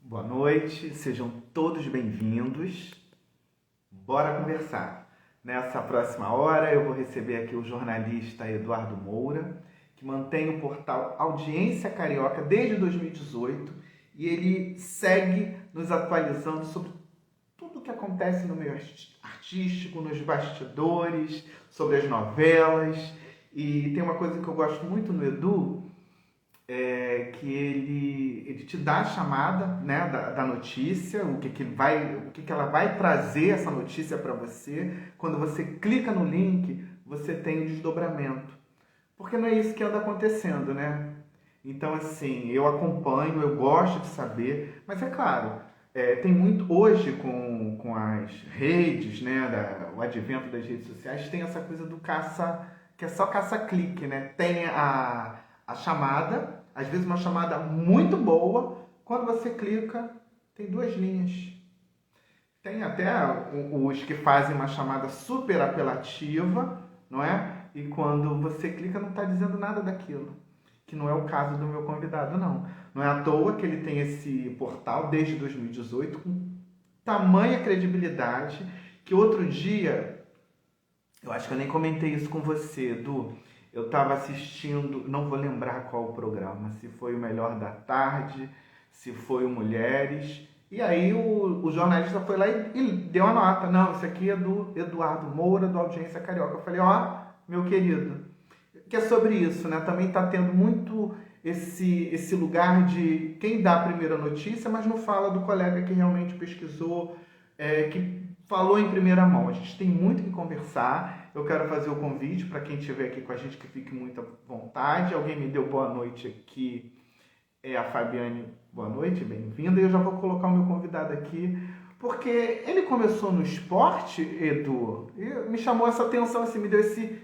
Boa noite, sejam todos bem-vindos. Bora conversar. Nessa próxima hora eu vou receber aqui o jornalista Eduardo Moura, que mantém o portal Audiência Carioca desde 2018 e ele segue nos atualizando sobre tudo o que acontece no meio artístico, nos bastidores, sobre as novelas. E tem uma coisa que eu gosto muito no Edu, que ele te dá a chamada, né, da notícia, o que ela vai trazer essa notícia para você. Quando você clica no link, você tem o desdobramento. Porque não é isso que anda acontecendo, né? Então, assim, eu acompanho, eu gosto de saber, mas é claro, tem muito, hoje com as redes, né, o advento das redes sociais, tem essa coisa do caça, que é só caça-clique, né? Tem a chamada, às vezes uma chamada muito boa, quando você clica, tem 2 linhas. Tem até os que fazem uma chamada super apelativa, não é? E quando você clica não está dizendo nada daquilo. Que não é o caso do meu convidado, não. Não é à toa que ele tem esse portal desde 2018, com tamanha credibilidade, que outro dia, eu acho que eu nem comentei isso com você, Edu, eu estava assistindo, não vou lembrar qual o programa, se foi o Melhor da Tarde, se foi o Mulheres, e aí o jornalista foi lá e deu a nota. Não, isso aqui é do Eduardo Moura, do Audiência Carioca. Eu falei, meu querido, que é sobre isso, né? Também está tendo muito esse lugar de quem dá a primeira notícia, mas não fala do colega que realmente pesquisou, que falou em primeira mão. A gente tem muito que conversar. Eu quero fazer o convite para quem estiver aqui com a gente que fique muito à vontade. Alguém me deu boa noite aqui, é a Fabiane. Boa noite, bem-vinda. E eu já vou colocar o meu convidado aqui, porque ele começou no esporte, Edu, e me chamou essa atenção, assim, me deu esse...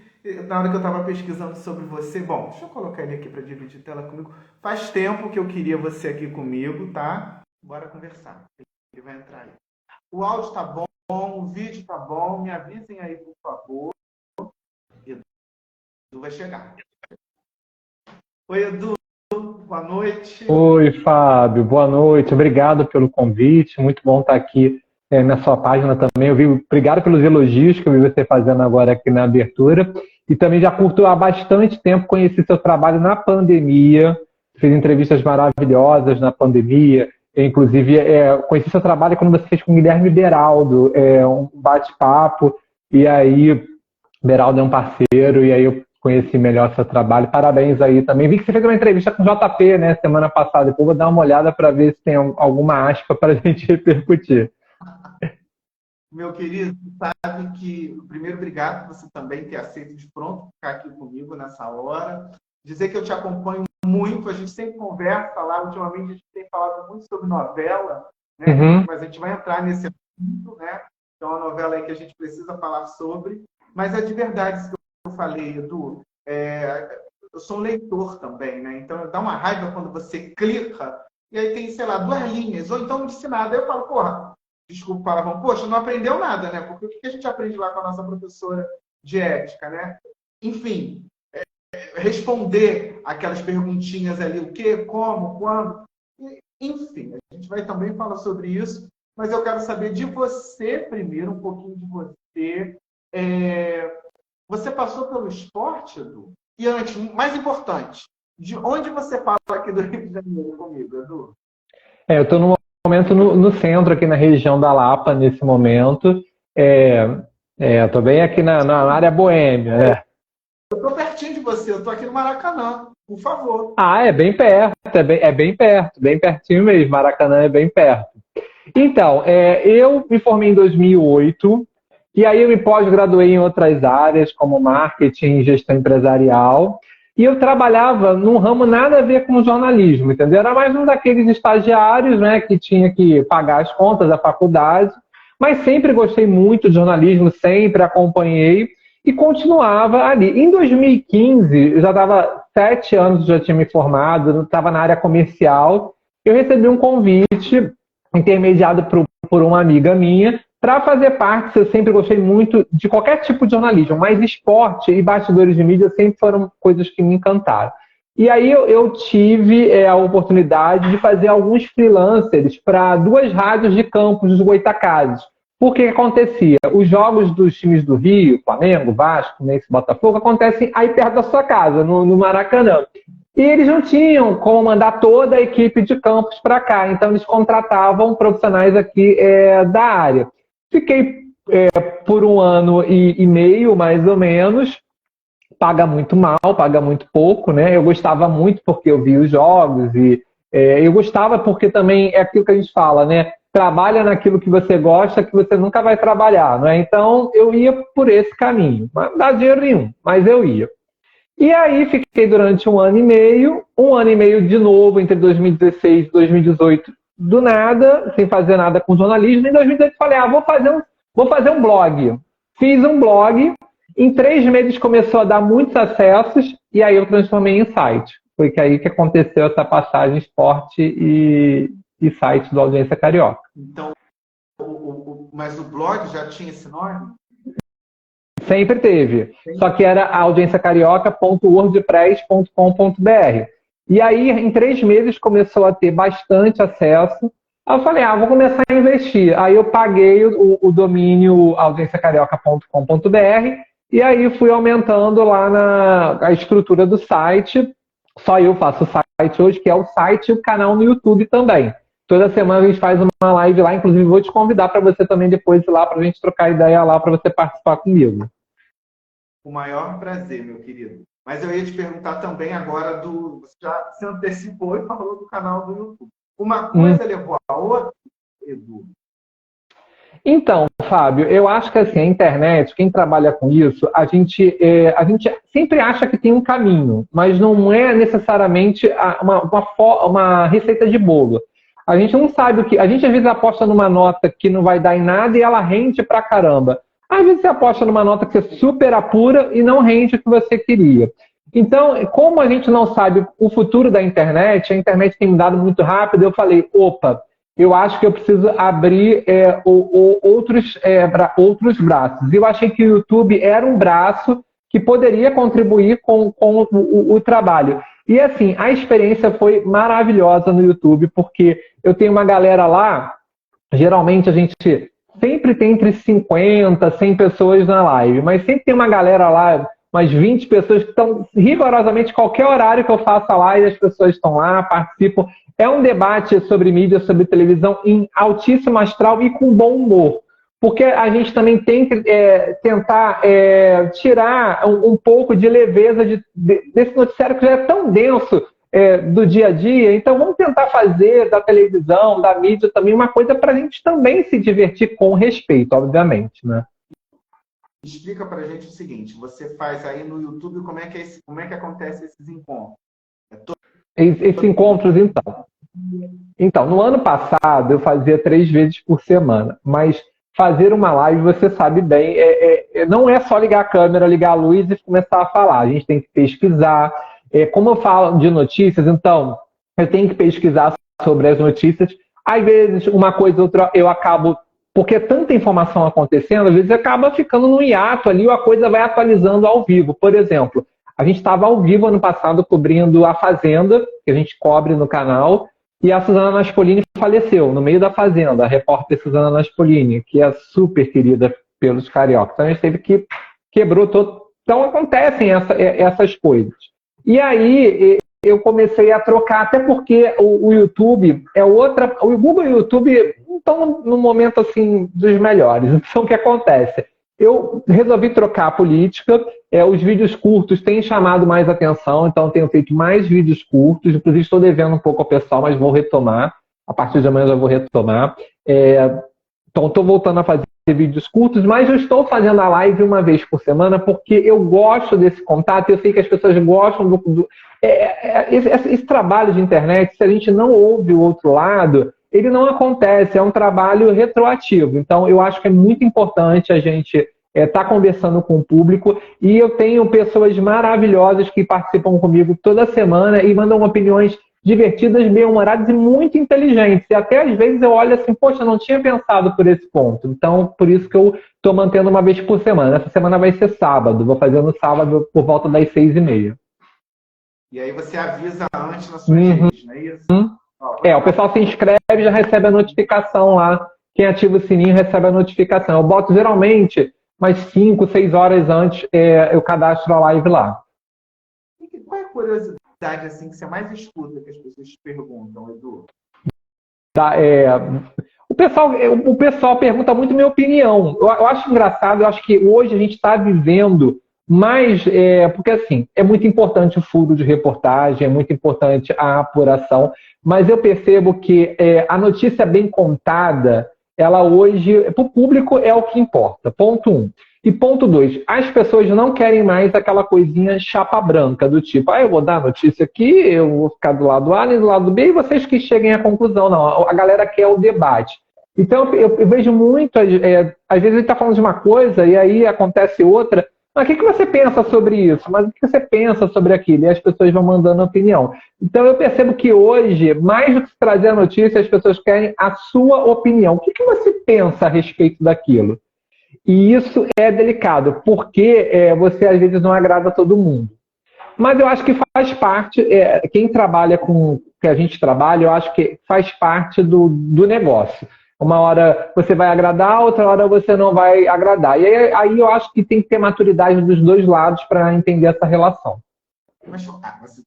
Na hora que eu estava pesquisando sobre você, bom, deixa eu colocar ele aqui para dividir tela comigo. Faz tempo que eu queria você aqui comigo, tá? Bora conversar. Ele vai entrar aí. O áudio tá bom, o vídeo tá bom, me avisem aí, por favor. Edu vai chegar. Oi, Edu, boa noite. Oi, Fábio, boa noite. Obrigado pelo convite. Muito bom estar aqui na sua página também. Obrigado pelos elogios que eu vi você fazendo agora aqui na abertura. E também já curto há bastante tempo, conheci seu trabalho na pandemia. Fiz entrevistas maravilhosas na pandemia. Inclusive, conheci seu trabalho quando você fez com o Guilherme Beraldo, um bate-papo. E aí, Beraldo é um parceiro, e aí eu conheci melhor seu trabalho. Parabéns aí também. Vi que você fez uma entrevista com o JP, né, semana passada. Depois vou dar uma olhada para ver se tem alguma aspa para a gente repercutir. Meu querido, sabe que, primeiro, obrigado por você também ter aceito de pronto ficar aqui comigo nessa hora. Dizer que eu te acompanho muito, a gente sempre conversa lá, ultimamente a gente tem falado muito sobre novela, né? Mas a gente vai entrar nesse assunto, né? É uma novela aí que a gente precisa falar sobre, mas é de verdade isso que eu falei, Edu. Eu sou um leitor também, né? Então dá uma raiva quando você clica e aí tem, sei lá, 2 linhas, ou então não disse nada. Aí eu falo, porra, desculpa o palavrão, poxa, não aprendeu nada, né? Porque o que a gente aprende lá com a nossa professora de ética, né? Enfim, responder aquelas perguntinhas ali, o quê, como, quando. Enfim, a gente vai também falar sobre isso, mas eu quero saber de você primeiro, um pouquinho de você. Você passou pelo esporte, Edu? E antes, mais importante, de onde você fala aqui do Rio de Janeiro comigo, Edu? Eu estou no momento no centro, aqui na região da Lapa, nesse momento. Estou bem aqui na área boêmia, né? Eu estou pertinho de você, eu estou aqui no Maracanã, por favor. É bem perto, é bem perto, bem pertinho mesmo. Maracanã é bem perto. Então, eu me formei em 2008, e aí eu me pós-graduei em outras áreas, como marketing e gestão empresarial. E eu trabalhava num ramo nada a ver com jornalismo, entendeu? Era mais um daqueles estagiários, né, que tinha que pagar as contas da faculdade, mas sempre gostei muito de jornalismo, sempre acompanhei e continuava ali. Em 2015, eu já estava 7 anos, já tinha me formado, estava na área comercial, eu recebi um convite intermediado por uma amiga minha para fazer parte. Eu sempre gostei muito de qualquer tipo de jornalismo, mas esporte e bastidores de mídia sempre foram coisas que me encantaram. E aí eu tive a oportunidade de fazer alguns freelancers para 2 rádios de campos dos Goytacazes. Por que acontecia? Os jogos dos times do Rio, Flamengo, Vasco, Fluminense, Botafogo, acontecem aí perto da sua casa, no Maracanã. E eles não tinham como mandar toda a equipe de campos para cá, então eles contratavam profissionais aqui da área. Fiquei por 1 ano e meio, mais ou menos. Paga muito mal, paga muito pouco, né? Eu gostava muito porque eu via os jogos e eu gostava porque também é aquilo que a gente fala, né? Trabalha naquilo que você gosta, que você nunca vai trabalhar, né? Então eu ia por esse caminho. Não dá dinheiro nenhum, mas eu ia. E aí fiquei durante 1 ano e meio de novo, entre 2016 e 2018, do nada, sem fazer nada com jornalismo. Em 2018 falei, vou fazer um blog. Fiz um blog, em 3 meses começou a dar muitos acessos, e aí eu transformei em site. Foi aí que aconteceu essa passagem esporte e site do Audiência Carioca. Então, mas o blog já tinha esse nome? Sempre teve. Só que era audienciacarioca.wordpress.com.br. E aí, em 3 meses, começou a ter bastante acesso. Aí eu falei, vou começar a investir. Aí eu paguei o domínio audienciacarioca.com.br e aí fui aumentando lá a estrutura do site. Só eu faço o site hoje, que é o site e o canal no YouTube também. Toda semana a gente faz uma live lá, inclusive vou te convidar para você também depois ir lá, para a gente trocar ideia lá, para você participar comigo. O maior prazer, meu querido. Mas eu ia te perguntar também agora você já se antecipou e falou do canal do YouTube. Uma coisa levou a outra, Edu? Então, Fábio, eu acho que assim, a internet, quem trabalha com isso, a gente sempre acha que tem um caminho, mas não é necessariamente uma receita de bolo. A gente não sabe o que. A gente às vezes aposta numa nota que não vai dar em nada e ela rende pra caramba. Às vezes você aposta numa nota que você super apura e não rende o que você queria. Então, como a gente não sabe o futuro da internet, a internet tem mudado muito rápido, eu falei, opa, eu acho que eu preciso abrir outros braços. Eu achei que o YouTube era um braço que poderia contribuir com o trabalho. E assim, a experiência foi maravilhosa no YouTube, porque eu tenho uma galera lá, geralmente a gente sempre tem entre 50, 100 pessoas na live, mas sempre tem uma galera lá, umas 20 pessoas que estão rigorosamente qualquer horário que eu faça lá e as pessoas estão lá, participam. É um debate sobre mídia, sobre televisão em altíssimo astral e com bom humor. Porque a gente também tem que tentar tirar um pouco de leveza desse noticiário que já é tão denso do dia a dia. Então vamos tentar fazer da televisão, da mídia também, uma coisa para a gente também se divertir com respeito, obviamente, né? Explica para a gente o seguinte, você faz aí no YouTube, como é que acontece esses encontros? Esses encontros, então, no ano passado eu fazia 3 vezes por semana, mas fazer uma live, você sabe bem, não é só ligar a câmera, ligar a luz e começar a falar. A gente tem que pesquisar. Como eu falo de notícias, então, eu tenho que pesquisar sobre as notícias. Às vezes, uma coisa ou outra, eu acabo, porque é tanta informação acontecendo, às vezes acaba ficando no hiato ali, ou a coisa vai atualizando ao vivo. Por exemplo, a gente estava ao vivo ano passado cobrindo A Fazenda, que a gente cobre no canal, e a Suzana Naspolini faleceu no meio da Fazenda, a repórter Suzana Naspolini, que é super querida pelos cariocas. Então a gente teve que quebrou todo. Então acontecem essas coisas. E aí eu comecei a trocar, até porque o YouTube é outra. O Google e o YouTube estão no momento assim dos melhores. Então o que acontece? Eu resolvi trocar a política, os vídeos curtos têm chamado mais atenção, então tenho feito mais vídeos curtos, inclusive estou devendo um pouco ao pessoal, mas vou retomar, a partir de amanhã eu já vou retomar. Então estou voltando a fazer vídeos curtos, mas eu estou fazendo a live uma vez por semana porque eu gosto desse contato, eu sei que as pessoas gostam esse trabalho de internet, se a gente não ouve o outro lado, ele não acontece, é um trabalho retroativo. Então, eu acho que é muito importante a gente estar conversando com o público, e eu tenho pessoas maravilhosas que participam comigo toda semana e mandam opiniões divertidas, bem-humoradas e muito inteligentes. E até às vezes eu olho assim, poxa, não tinha pensado por esse ponto. Então, por isso que eu estou mantendo uma vez por semana. Essa semana vai ser sábado, vou fazer no sábado por volta das 6h30. E aí você avisa antes nas suas redes, não é isso? O pessoal se inscreve e já recebe a notificação lá. Quem ativa o sininho recebe a notificação. Eu boto geralmente umas 5, 6 horas antes, eu cadastro a live lá. Qual é a curiosidade assim, que você mais escuta que as pessoas te perguntam, Edu? O pessoal pergunta muito minha opinião. Eu acho engraçado, eu acho que hoje a gente está vivendo mais, porque assim, é muito importante o furo de reportagem, é muito importante a apuração, mas eu percebo que a notícia bem contada, ela hoje, para o público, é o que importa. Ponto 1. E ponto 2, as pessoas não querem mais aquela coisinha chapa branca, do tipo, eu vou dar a notícia aqui, eu vou ficar do lado A nem do lado B, e vocês que cheguem à conclusão. Não, a galera quer o debate. Então, eu vejo muito, às vezes ele está falando de uma coisa e aí acontece outra. Mas o que você pensa sobre isso? Mas o que você pensa sobre aquilo? E as pessoas vão mandando opinião. Então, eu percebo que hoje, mais do que trazer a notícia, as pessoas querem a sua opinião. O que você pensa a respeito daquilo? E isso é delicado, porque você às vezes não agrada a todo mundo. Mas eu acho que faz parte, quem trabalha com o que a gente trabalha, eu acho que faz parte do negócio. Uma hora você vai agradar, outra hora você não vai agradar. E aí eu acho que tem que ter maturidade dos dois lados para entender essa relação. Mas você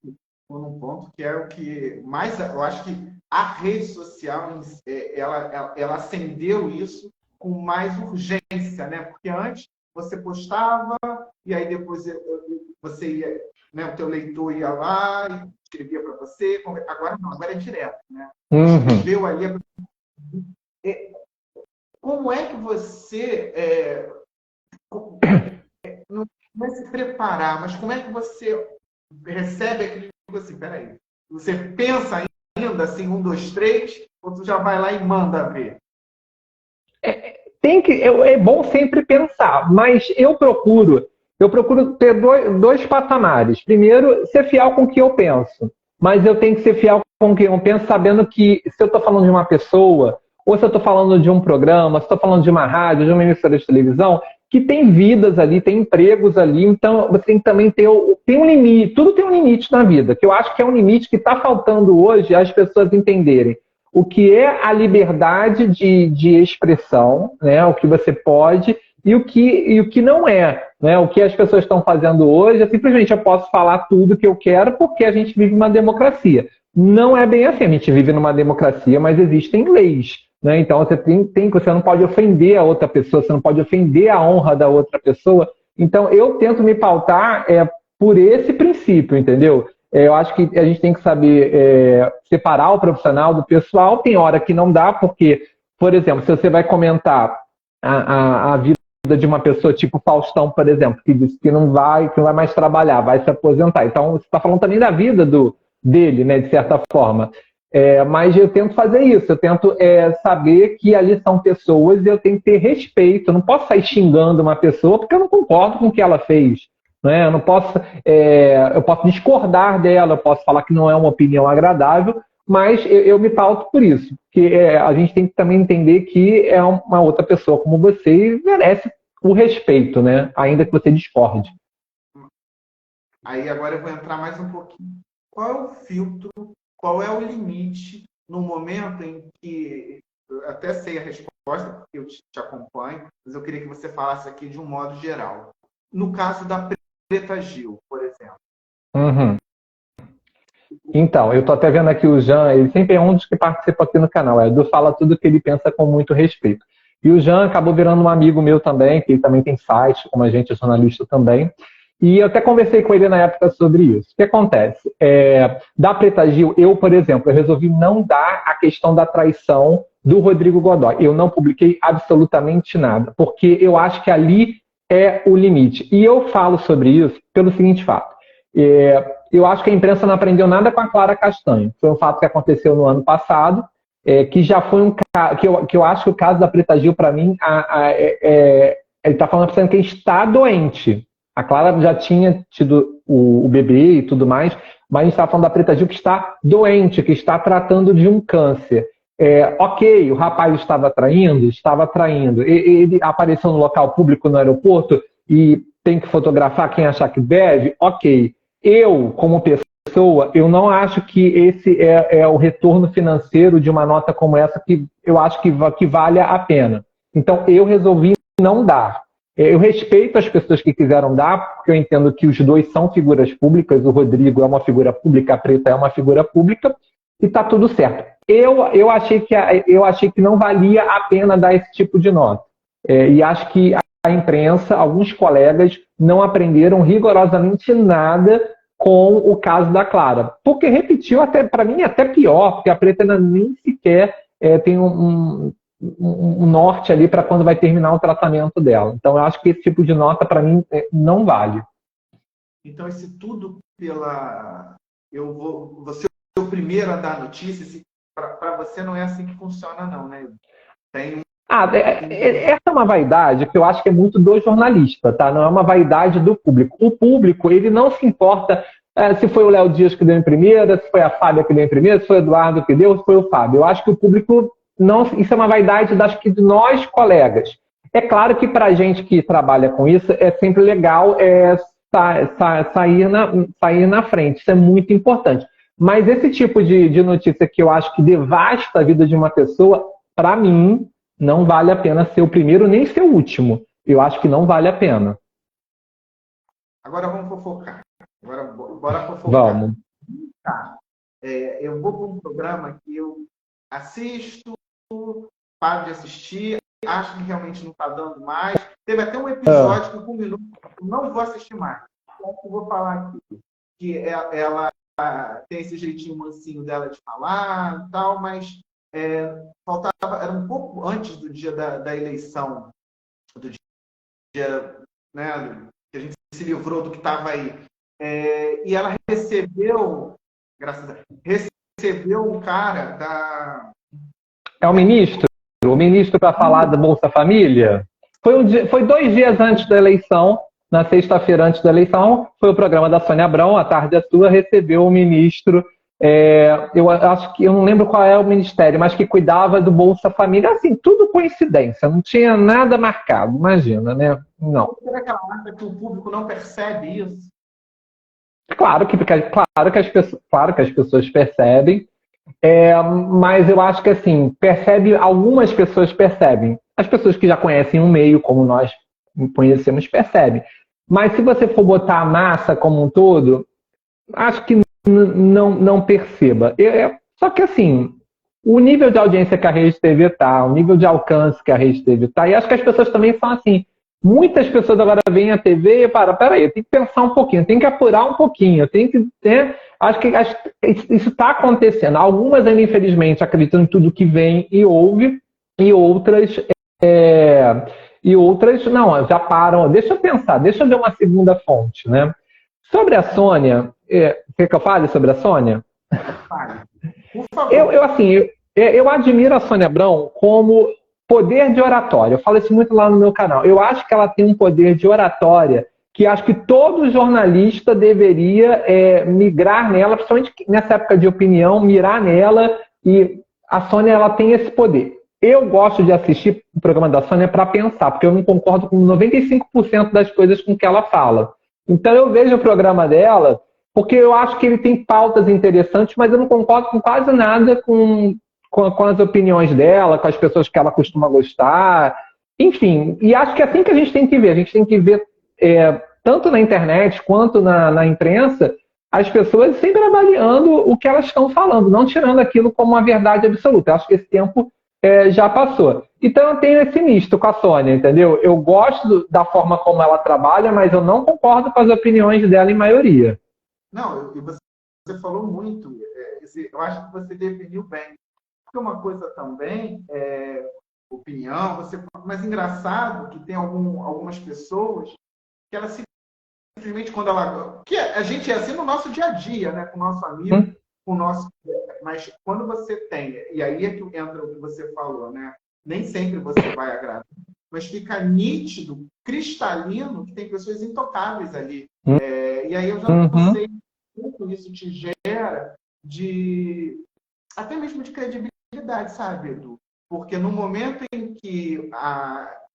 tocou num ponto que é o que mais... Eu acho que a rede social, ela acendeu isso com mais urgência, né? Porque antes você postava e aí depois você ia, né? O teu leitor ia lá e escrevia para você. Agora não, agora é direto, né? Escreveu ali. Como é que você não vai se preparar, mas como é que você recebe aquele tipo assim, peraí, você pensa ainda assim, 1, 2, 3, ou tu já vai lá e manda ver? É bom sempre pensar, mas eu procuro ter dois patamares. Primeiro, ser fiel com o que eu penso, mas eu tenho que ser fiel com o que eu penso, sabendo que se eu estou falando de uma pessoa, ou se eu estou falando de um programa, se estou falando de uma rádio, de uma emissora de televisão, que tem vidas ali, tem empregos ali, então você tem que também tem um limite, tudo tem um limite na vida, que eu acho que é um limite que está faltando hoje as pessoas entenderem o que é a liberdade de expressão, né, o que você pode e o que não é. Né, o que as pessoas estão fazendo hoje é simplesmente eu posso falar tudo que eu quero porque a gente vive numa democracia. Não é bem assim, a gente vive numa democracia, mas existem leis. Né? Então você não pode ofender a outra pessoa, você não pode ofender a honra da outra pessoa. Então eu tento me pautar por esse princípio, entendeu? Eu acho que a gente tem que saber separar o profissional do pessoal. Tem hora que não dá, porque, por exemplo, se você vai comentar a vida de uma pessoa tipo Faustão, por exemplo, que disse que não vai mais trabalhar, vai se aposentar. Então, você está falando também da vida dele, né, de certa forma. Mas eu tento fazer isso, eu tento saber que ali são pessoas e eu tenho que ter respeito. Eu não posso sair xingando uma pessoa porque eu não concordo com o que ela fez. Né? Eu posso discordar dela, eu posso falar que não é uma opinião agradável, mas eu me pauto por isso. Porque a gente tem que também entender que é uma outra pessoa como você e merece o respeito, né? Ainda que você discorde. Aí agora eu vou entrar mais um pouquinho. Qual é o filtro, qual é o limite no momento em que... Eu até sei a resposta, porque eu te acompanho, mas eu queria que você falasse aqui de um modo geral. No caso da Preta Gil, por exemplo. Uhum. Então, eu estou até vendo aqui o Jean, ele sempre é um dos que participa aqui no canal. O Edu fala tudo que ele pensa com muito respeito. E o Jean acabou virando um amigo meu também, que ele também tem site, como a gente é jornalista também. E eu até conversei com ele na época sobre isso. O que acontece? Da Preta Gil, eu, por exemplo, eu resolvi não dar a questão da traição do Rodrigo Godoy. Eu não publiquei absolutamente nada, porque eu acho que ali é o limite. E eu falo sobre isso pelo seguinte fato. Eu acho que a imprensa não aprendeu nada com a Clara Castanho. Foi um fato que aconteceu no ano passado, que já foi um caso, que eu acho que o caso da Preta Gil, para mim, ele está falando que quem está doente. A Clara já tinha tido o bebê e tudo mais, mas a gente está falando da Preta Gil que está doente, que está tratando de um câncer. Ok, o rapaz estava traindo. Ele apareceu no local público no aeroporto e tem que fotografar quem achar que deve, ok. Eu, como pessoa, pessoa, eu não acho que esse é o retorno financeiro de uma nota como essa que eu acho que vale a pena. Então, eu resolvi não dar. Eu respeito as pessoas que quiseram dar, porque eu entendo que os dois são figuras públicas, o Rodrigo é uma figura pública, a Preta é uma figura pública, e está tudo certo. Eu achei que não valia a pena dar esse tipo de nota. E acho que a imprensa, alguns colegas, não aprenderam rigorosamente nada com o caso da Clara. Porque repetiu, para mim, até pior, porque a Preta ainda nem sequer tem um norte ali para quando vai terminar o tratamento dela. Então, eu acho que esse tipo de nota, para mim, não vale. Então, esse tudo pela... Você é o primeiro a dar notícias, para você não é assim que funciona, não, né? Essa é uma vaidade que eu acho que é muito do jornalista, tá? Não é uma vaidade do público. O público, ele não se importa se foi o Léo Dias que deu em primeira, se foi a Fábia que deu em primeira, se foi o Eduardo que deu, se foi o Fábio. Eu acho que o público não... Isso é uma vaidade, acho que de nós, colegas. É claro que para a gente que trabalha com isso, é sempre legal sair na frente. Isso é muito importante. Mas esse tipo de notícia que eu acho que devasta a vida de uma pessoa, para mim, não vale a pena ser o primeiro nem ser o último. Eu acho que não vale a pena. Agora vamos fofocar. Agora bora fofocar. Vamos. Tá. Eu vou para um programa que eu assisto, paro de assistir, acho que realmente não está dando mais. Teve até um episódio que culminou, eu não vou assistir mais. Então, eu vou falar aqui que ela tem esse jeitinho mansinho dela de falar e tal, mas faltava, era um pouco antes do dia da eleição, do dia, né, que a gente se livrou do que estava aí. E ela recebeu, graças a Deus, recebeu um cara da... É o ministro para falar da Bolsa Família? Foi 2 dias antes da eleição, na sexta-feira antes da eleição, foi o programa da Sônia Abrão, A Tarde é Sua, recebeu o ministro, eu acho que, eu não lembro qual é o ministério, mas que cuidava do Bolsa Família, assim, tudo coincidência, não tinha nada marcado, imagina, né? Não. Será que ela acha que o público não percebe isso? Claro que as pessoas percebem, mas eu acho que assim, algumas pessoas percebem. As pessoas que já conhecem o meio, como nós conhecemos, percebem. Mas se você for botar a massa como um todo, acho que não perceba. Só que assim, o nível de audiência que a Rede TV está, o nível de alcance que a Rede TV está, e acho que as pessoas também são assim. Muitas pessoas agora veem a TV e peraí, eu tenho que pensar um pouquinho, eu tenho que apurar um pouquinho, eu tenho que... Acho que isso está acontecendo. Algumas ainda, infelizmente, acreditam em tudo que vem e ouve, e outras não, já param. Deixa eu pensar, deixa eu ver uma segunda fonte, né? Sobre a Sônia, quer que eu fale sobre a Sônia? Por favor. Eu admiro a Sônia Abrão como poder de oratória. Eu falo isso muito lá no meu canal. Eu acho que ela tem um poder de oratória que acho que todo jornalista deveria migrar nela, principalmente nessa época de opinião, mirar nela, e a Sônia ela tem esse poder. Eu gosto de assistir o programa da Sônia para pensar, porque eu não concordo com 95% das coisas com que ela fala. Então eu vejo o programa dela, porque eu acho que ele tem pautas interessantes, mas eu não concordo com quase nada com as opiniões dela, com as pessoas que ela costuma gostar, enfim. E acho que é assim que a gente tem que ver. A gente tem que ver, tanto na internet quanto na imprensa, as pessoas sempre avaliando o que elas estão falando, não tirando aquilo como uma verdade absoluta. Eu acho que esse tempo já passou. Então eu tenho esse misto com a Sônia, entendeu? Eu gosto da forma como ela trabalha, mas eu não concordo com as opiniões dela em maioria. Não, e você falou muito. Eu acho que você definiu bem. Porque uma coisa também opinião, mas engraçado que tem algumas pessoas que elas simplesmente quando ela... Que a gente é assim no nosso dia a dia, né? Com o nosso amigo, com o nosso... Mas quando você tem... E aí é que entra o que você falou, né? Nem sempre você vai agradar. Mas fica nítido, cristalino, que tem pessoas intocáveis ali. E aí eu já não sei quanto isso te gera até mesmo de credibilidade, sabe, Edu? Porque no momento em que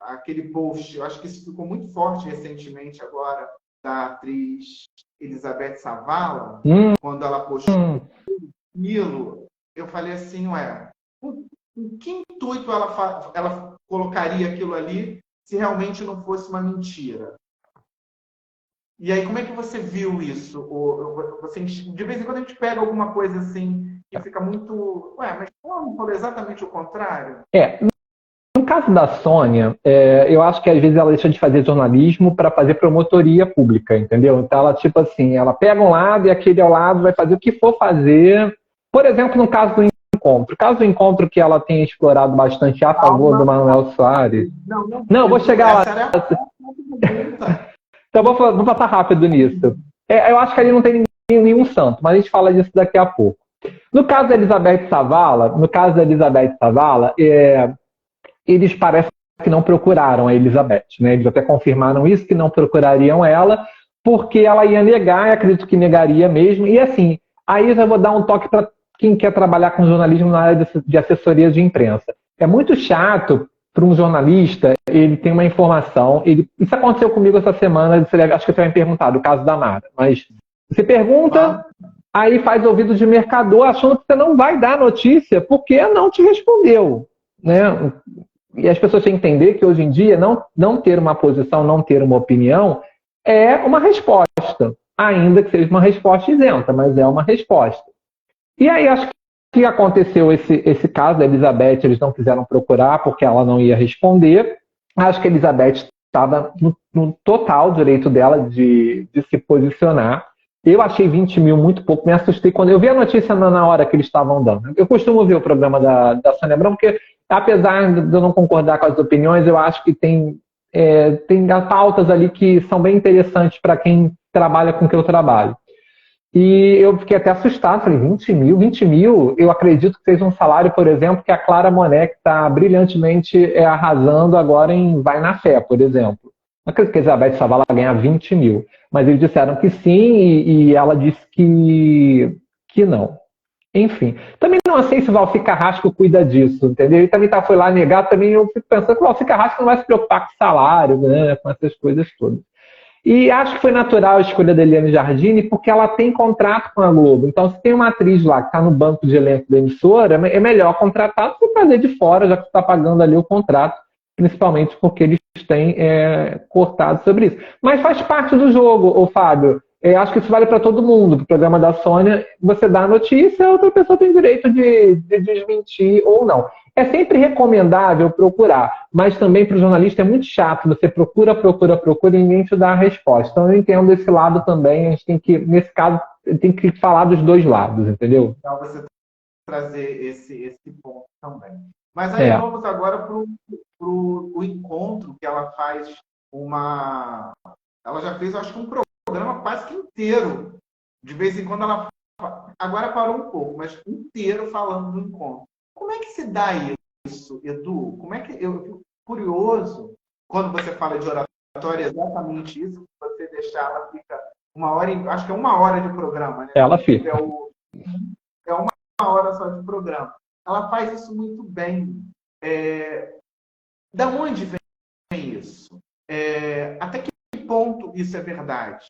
aquele post, eu acho que isso ficou muito forte recentemente agora, da atriz Elizabeth Savala, quando ela postou aquilo, eu falei assim, ué, com que intuito ela colocaria aquilo ali se realmente não fosse uma mentira? E aí, como é que você viu isso? Você, de vez em quando a gente pega alguma coisa assim que fica muito... Ué, mas não falou exatamente o contrário? No caso da Sônia, eu acho que às vezes ela deixa de fazer jornalismo para fazer promotoria pública, entendeu? Então ela, tipo assim, ela pega um lado e aquele ao lado vai fazer o que for fazer. Por exemplo, no caso do encontro. Caso do encontro que ela tenha explorado bastante a favor do Manuel Soares. Não, vou chegar lá. Então vou passar rápido nisso. Eu acho que ali não tem nenhum santo, mas a gente fala disso daqui a pouco. No caso da Elizabeth Savala, eles parecem que não procuraram a Elizabeth, né? Eles até confirmaram isso, que não procurariam ela, porque ela ia negar, e acredito que negaria mesmo. E assim, aí eu já vou dar um toque para quem quer trabalhar com jornalismo na área de assessoria de imprensa. É muito chato para um jornalista, ele tem uma informação, isso aconteceu comigo essa semana, acho que você vai me perguntar, do caso da Mara, mas você pergunta, aí faz ouvido de mercador, achando que você não vai dar notícia, porque não te respondeu, né? E as pessoas têm que entender que hoje em dia não ter uma posição, não ter uma opinião é uma resposta, ainda que seja uma resposta isenta, mas é uma resposta. E aí acho que aconteceu esse caso da Elizabeth, eles não quiseram procurar porque ela não ia responder. Acho que a Elizabeth estava no total direito dela de se posicionar. Eu achei 20 mil muito pouco, me assustei quando eu vi a notícia na hora que eles estavam dando. Eu costumo ver o programa da Sônia Abrão, porque apesar de eu não concordar com as opiniões, eu acho que tem pautas ali que são bem interessantes para quem trabalha com o que eu trabalho. E eu fiquei até assustado, falei, 20 mil, eu acredito que seja um salário, por exemplo, que a Clara Monet está brilhantemente arrasando agora em Vai na Fé, por exemplo. Não acredito que a Elizabeth Savala ganha 20 mil, mas eles disseram que sim e ela disse que não. Enfim, também não sei se o Valci Carrasco cuida disso, entendeu? Ele também foi lá negar, também eu fico pensando que o Valci Carrasco não vai se preocupar com salário, né, com essas coisas todas. E acho que foi natural a escolha da Eliane Jardine, porque ela tem contrato com a Globo. Então, se tem uma atriz lá que está no banco de elenco da emissora, é melhor contratar do que fazer de fora, já que está pagando ali o contrato, principalmente porque eles têm cortado sobre isso. Mas faz parte do jogo, Fábio. Acho que isso vale para todo mundo. Para o programa da Sônia, você dá a notícia, a outra pessoa tem direito de desmentir ou não. É sempre recomendável procurar, mas também para o jornalista é muito chato. Você procura e ninguém te dá a resposta. Então eu entendo esse lado também. A gente tem que, nesse caso, tem que falar dos dois lados, entendeu? Então você trazer esse ponto também. Mas aí vamos agora para o encontro que ela faz Ela já fez, acho que um programa quase que inteiro. De vez em quando ela... Agora parou um pouco, mas inteiro falando do encontro. Como é que se dá isso, Edu? Como é que eu fico curioso quando você fala de oratória, exatamente isso, que você deixar ela fica acho que é 1 hora de programa, né? Ela fica. É 1 hora só de programa. Ela faz isso muito bem. Da onde vem isso? Até que ponto isso é verdade?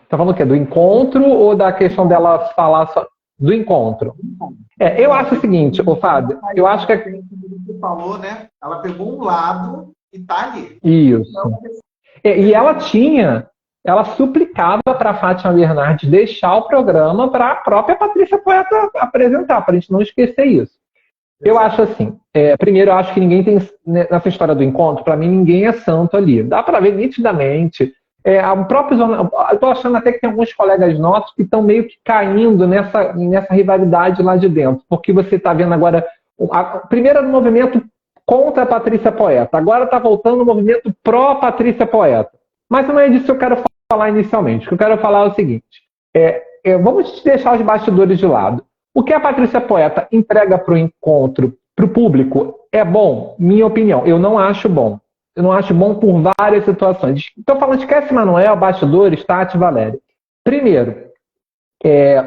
Está falando o quê? Do encontro ou da questão dela falar só do encontro? Eu acho o seguinte, Fábio, eu acho que você falou, né? Ela pegou um lado e tá ali. Isso. E ela suplicava para a Fátima Bernardes deixar o programa para a própria Patrícia Poeta apresentar, para a gente não esquecer isso. Eu acho assim, primeiro eu acho que ninguém tem, nessa história do encontro, para mim ninguém é santo ali. Dá para ver nitidamente. O próprio eu estou achando até que tem alguns colegas nossos que estão meio que caindo nessa rivalidade lá de dentro, porque você está vendo agora, primeiro no movimento contra a Patrícia Poeta, agora está voltando o movimento pró-Patrícia Poeta. Mas não é disso que eu quero falar inicialmente. O que eu quero falar é o seguinte, vamos deixar os bastidores de lado. O que a Patrícia Poeta entrega para o encontro, para o público, é bom? Minha opinião, eu não acho bom. Eu não acho bom por várias situações. Estou falando de Cassie Manoel, bastidores, Tati, Valéria. Primeiro,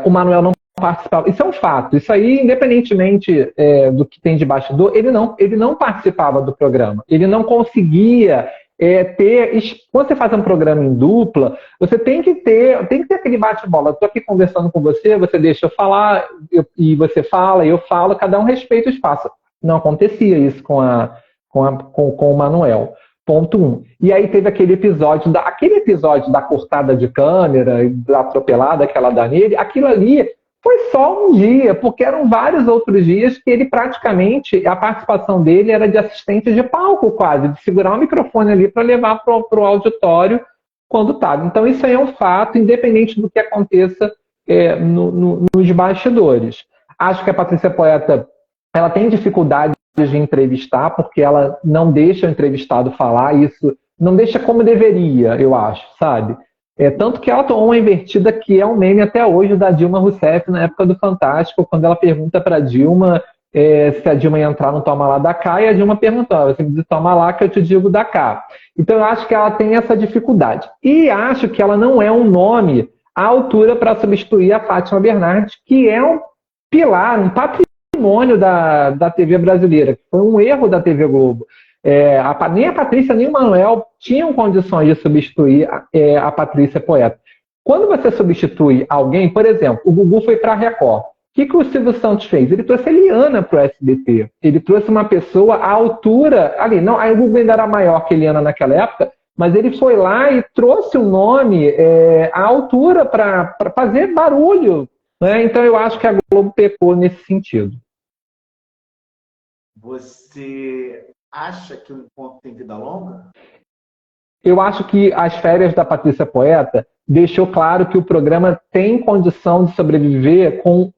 o Manoel não participava. Isso é um fato. Isso aí, independentemente do que tem de bastidor, ele não participava do programa. Ele não conseguia quando você faz um programa em dupla, você tem que ter aquele bate-bola. Eu estou aqui conversando com você, você deixa eu falar, e você fala, eu falo, cada um respeita o espaço. Não acontecia isso com o Manuel. Ponto 1. E aí teve aquele episódio da cortada de câmera, da atropelada que ela dá nele, aquilo ali foi só um dia, porque eram vários outros dias que ele praticamente, a participação dele era de assistente de palco quase, de segurar o microfone ali para levar para o auditório quando estava. Então isso aí é um fato, independente do que aconteça nos bastidores. Acho que a Patrícia Poeta, ela tem dificuldade de entrevistar, porque ela não deixa o entrevistado falar, isso não deixa como deveria, eu acho, sabe? Tanto que ela tomou uma invertida que é um meme até hoje da Dilma Rousseff na época do Fantástico, quando ela pergunta para a Dilma se a Dilma ia entrar no toma lá da cá, e a Dilma perguntou, você me diz toma lá que eu te digo da cá. Então eu acho que ela tem essa dificuldade. E acho que ela não é um nome à altura para substituir a Fátima Bernardes, que é um pilar, um patrimônio da TV brasileira, que foi um erro da TV Globo. Nem a Patrícia nem o Manuel tinham condições de substituir a Patrícia Poeta. Quando você substitui alguém, por exemplo, o Gugu foi para a Record. O que o Silvio Santos fez? Ele trouxe a Eliana para o SBT. Ele trouxe uma pessoa à altura. Ali, não, aí o Gugu ainda era maior que a Eliana naquela época, mas ele foi lá e trouxe um nome à altura para fazer barulho. Né? Então eu acho que a Globo pecou nesse sentido. Você acha que o encontro tem vida longa? Eu acho que as férias da Patrícia Poeta deixou claro que o programa tem condição de sobreviver com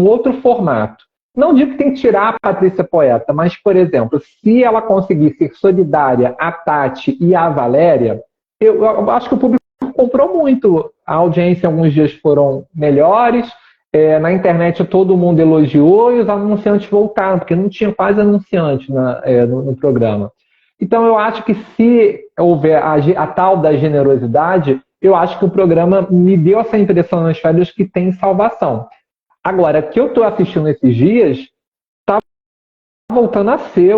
outro formato. Não digo que tem que tirar a Patrícia Poeta, mas, por exemplo, se ela conseguir ser solidária à Tati e à Valéria, eu acho que o público comprou muito. A audiência em alguns dias foram melhores, na internet todo mundo elogiou e os anunciantes voltaram, porque não tinha quase anunciante no programa. Então eu acho que se houver a tal da generosidade, eu acho que o programa me deu essa impressão nas férias que tem salvação. Agora, que eu estou assistindo esses dias, está voltando a ser,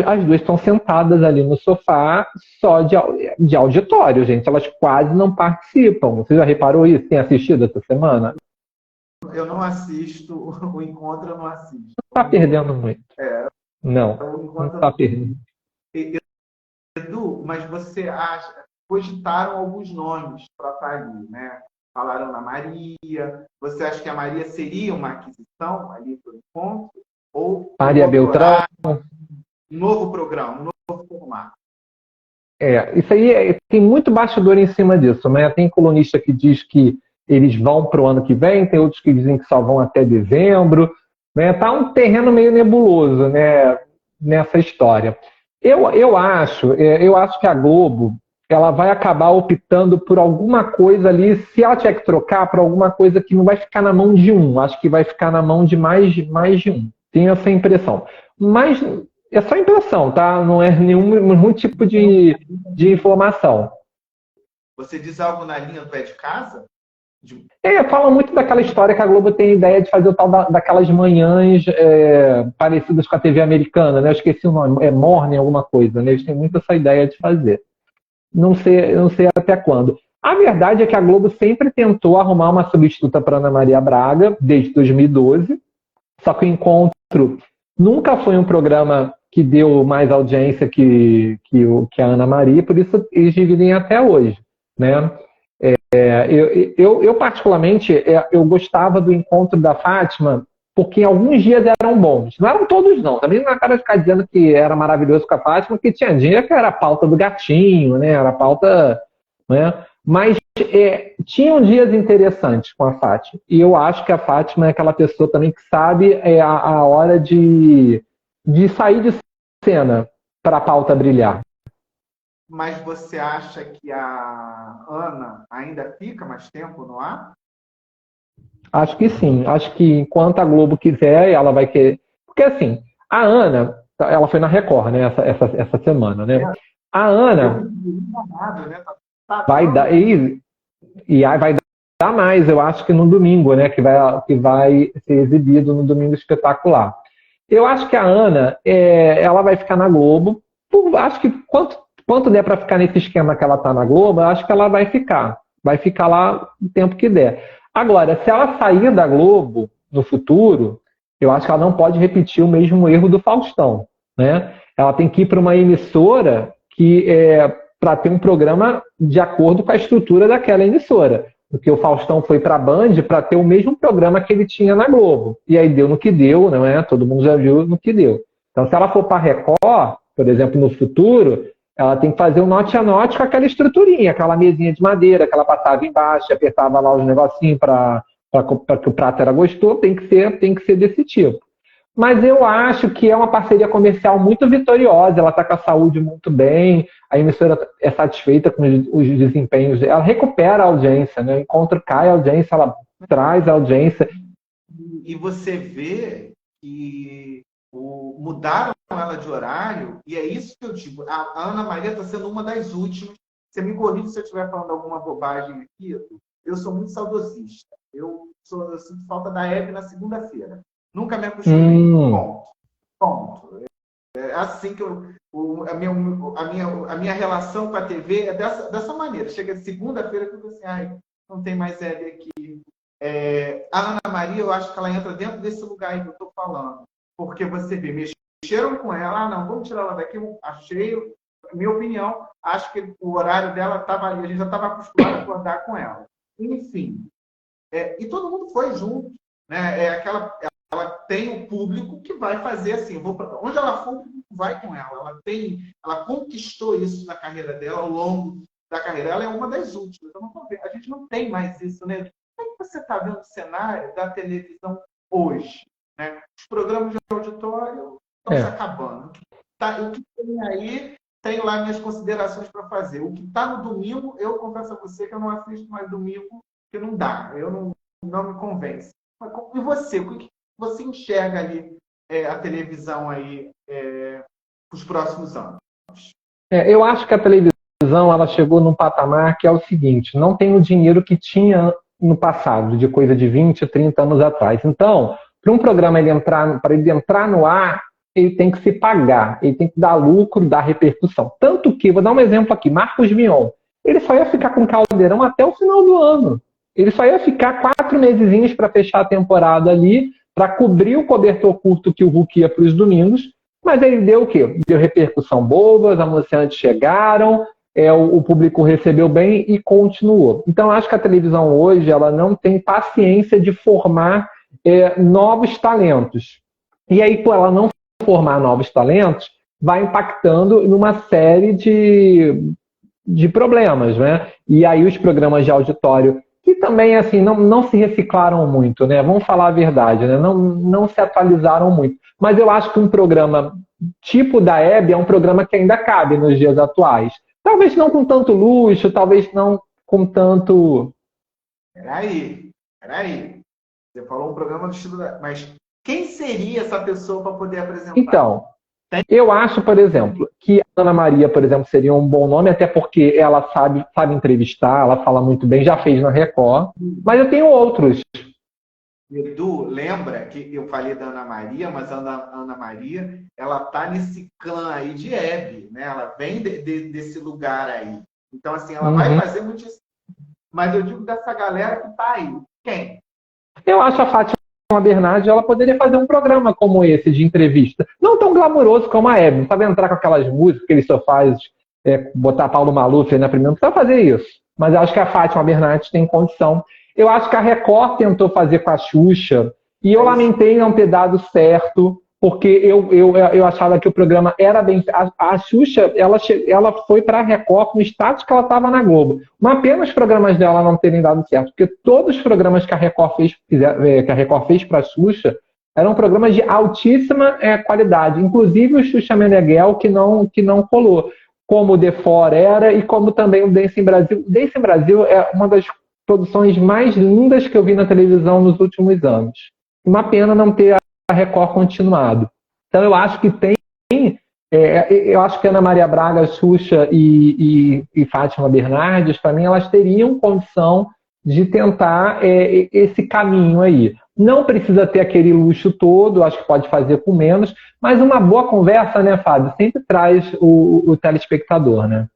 as duas estão sentadas ali no sofá só de auditório, gente. Elas quase não participam. Você já reparou isso? Tem assistido essa semana? Eu não assisto, o encontro eu não assisto. Não está perdendo muito. Não está perdendo. Edu, mas você acha, cogitaram alguns nomes para estar ali, né? Falaram na Maria. Você acha que a Maria seria uma aquisição ali para o encontro? Ou Maria Beltrão? Novo programa, um novo formato? Isso aí tem muito bastidor em cima disso, né? Tem colunista que diz que eles vão para o ano que vem, tem outros que dizem que só vão até dezembro. Né? Tá um terreno meio nebuloso, né, nessa história. Eu acho que a Globo ela vai acabar optando por alguma coisa ali, se ela tiver que trocar, por alguma coisa que não vai ficar na mão de um. Acho que vai ficar na mão de mais de um. Tenho essa impressão. Mas é só impressão, tá? Não é nenhum tipo de informação. Você diz algo na linha do pé de casa? Fala muito daquela história que a Globo tem a ideia de fazer o tal daquelas manhãs parecidas com a TV americana, né? Eu esqueci o nome, Morning alguma coisa, né? Eles têm muito essa ideia de fazer. Não sei até quando. A verdade é que a Globo sempre tentou arrumar uma substituta para Ana Maria Braga, desde 2012, só que o Encontro nunca foi um programa que deu mais audiência que a Ana Maria, por isso eles dividem até hoje, né? Eu particularmente, eu gostava do Encontro da Fátima, porque alguns dias eram bons. Não eram todos, não. Também não é cara de ficar dizendo que era maravilhoso com a Fátima, porque tinha dia que era a pauta do gatinho, né? Era a pauta... Né? Mas tinham dias interessantes com a Fátima. E eu acho que a Fátima é aquela pessoa também que sabe a hora de sair de cena para a pauta brilhar. Mas você acha que a Ana ainda fica mais tempo no ar? Acho que sim. Acho que enquanto a Globo quiser, ela vai querer. Porque assim, a Ana, ela foi na Record, né, essa semana, né? A Ana vai dar e vai dar mais, eu acho que no domingo, né, que vai ser exibido no Domingo Espetacular. Eu acho que a Ana, ela vai ficar na Globo. Acho que Quanto der para ficar nesse esquema que ela está na Globo, eu acho que ela vai ficar. Vai ficar lá o tempo que der. Agora, se ela sair da Globo no futuro, eu acho que ela não pode repetir o mesmo erro do Faustão, né? Ela tem que ir para uma emissora que para ter um programa de acordo com a estrutura daquela emissora. Porque o Faustão foi para a Band para ter o mesmo programa que ele tinha na Globo. E aí deu no que deu, não é? Todo mundo já viu no que deu. Então, se ela for para a Record, por exemplo, no futuro, ela tem que fazer um note a note com aquela estruturinha, aquela mesinha de madeira que ela passava embaixo, apertava lá os negocinhos para que o prato era gostoso, tem que ser desse tipo. Mas eu acho que é uma parceria comercial muito vitoriosa, ela está com a saúde muito bem, a emissora é satisfeita com os desempenhos, ela recupera a audiência, né? O encontro cai a audiência, ela traz a audiência. E você vê que mudaram ela de horário, e é isso que eu digo, a Ana Maria está sendo uma das últimas. Você me corrige se eu estiver falando alguma bobagem aqui, eu sou muito saudosista, eu sinto falta da Hebe na segunda-feira. Nunca me acostumei. Ponto. É assim que a minha relação com a TV é dessa maneira. Chega segunda-feira que eu digo assim, não tem mais Hebe aqui. A Ana Maria, eu acho que ela entra dentro desse lugar aí que eu estou falando. Porque você vê, mexeram com ela, não, vamos tirar ela daqui, achei, minha opinião, acho que o horário dela estava ali, a gente já estava acostumado a acordar com ela. Enfim. E todo mundo foi junto. Né? Ela tem um público que vai fazer assim, onde ela for, o público vai com ela. Ela conquistou isso na carreira dela, ao longo da carreira. Ela é uma das últimas. A gente não tem mais isso, né? Como é que você está vendo o cenário da televisão hoje? Né? Os programas de auditório estão se acabando. O que tem aí, tenho lá minhas considerações para fazer. O que está no domingo, eu confesso a você que eu não assisto mais domingo, que não dá. Eu não me convence. E você? O que você enxerga ali a televisão aí para os próximos anos? Eu acho que a televisão ela chegou num patamar que é o seguinte, não tem o dinheiro que tinha no passado, de coisa de 20, 30 anos atrás. Então, para um programa para ele entrar no ar, ele tem que se pagar, ele tem que dar lucro, dar repercussão. Tanto que, vou dar um exemplo aqui, Marcos Mion, ele só ia ficar com Caldeirão até o final do ano. Ele só ia ficar 4 mesezinhos para fechar a temporada ali, para cobrir o cobertor curto que o Hulk ia para os domingos, mas ele deu o quê? Deu repercussão boa, os anunciantes chegaram, o público recebeu bem e continuou. Então, acho que a televisão hoje ela não tem paciência de formar novos talentos. E aí, por ela não formar novos talentos, vai impactando numa série de problemas, né? E aí os programas de auditório que também assim não se reciclaram muito, né? Vamos falar a verdade, né? Não se atualizaram muito. Mas eu acho que um programa tipo da Hebe é um programa que ainda cabe nos dias atuais. Talvez não com tanto luxo, talvez não com tanto... Peraí. Você falou um programa do estilo da... Mas quem seria essa pessoa para poder apresentar? Então, eu acho, por exemplo, que a Ana Maria, por exemplo, seria um bom nome, até porque ela sabe entrevistar, ela fala muito bem, já fez na Record, mas eu tenho outros. Edu, lembra que eu falei da Ana Maria, mas a Ana Maria, ela tá nesse clã aí de Hebe, né? Ela vem desse lugar aí. Então, assim, ela vai fazer muito isso. Mas eu digo dessa galera que tá aí. Quem? Eu acho a Fátima Bernardes, ela poderia fazer um programa como esse, de entrevista. Não tão glamouroso como a Hebe, não sabe entrar com aquelas músicas que ele só faz, botar Paulo Maluf na primeira, não precisa fazer isso. Mas eu acho que a Fátima Bernardes tem condição. Eu acho que a Record tentou fazer com a Xuxa, e eu lamentei não ter dado certo, porque eu achava que o programa era bem... A Xuxa, ela foi para a Record com o status que ela estava na Globo. Uma pena os programas dela não terem dado certo, porque todos os programas que a Record fez para a Xuxa eram programas de altíssima qualidade, inclusive o Xuxa Meneghel, que não colou, como o The For era e como também o Dance em Brasil. O Dance em Brasil é uma das produções mais lindas que eu vi na televisão nos últimos anos. Uma pena não ter a Record continuado. Então eu acho que eu acho que Ana Maria Braga, Xuxa e Fátima Bernardes, para mim, elas teriam condição de tentar esse caminho aí. Não precisa ter aquele luxo todo, acho que pode fazer com menos, mas uma boa conversa, né, Fábio, sempre traz o telespectador, né?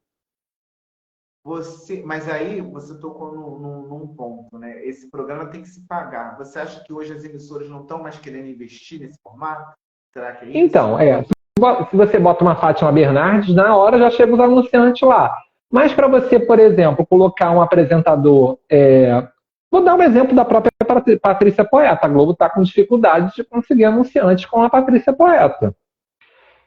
Mas aí você tocou num ponto, né? Esse programa tem que se pagar. Você acha que hoje as emissoras não estão mais querendo investir nesse formato? Será que é isso? Então, se você bota uma Fátima Bernardes, na hora já chega os anunciantes lá. Mas para você, por exemplo, colocar um apresentador... Vou dar um exemplo da própria Patrícia Poeta. A Globo está com dificuldade de conseguir anunciantes com a Patrícia Poeta.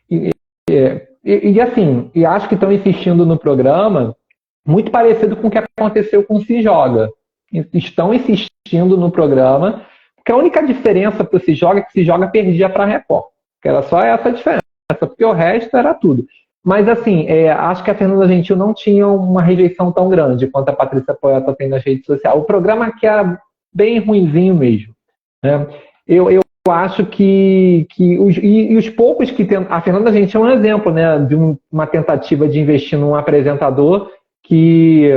E assim, acho que estão insistindo no programa muito parecido com o que aconteceu com o Se Joga. Estão insistindo no programa, porque a única diferença para o Se Joga é que o Se Joga perdia para a Record. Que era só essa a diferença, porque o resto era tudo. Mas assim, acho que a Fernanda Gentil não tinha uma rejeição tão grande quanto a Patrícia Poeta tem nas redes sociais. O programa aqui era bem ruinzinho mesmo, né? Eu acho que os poucos que tentam... A Fernanda Gentil é um exemplo, né, de uma tentativa de investir num apresentador que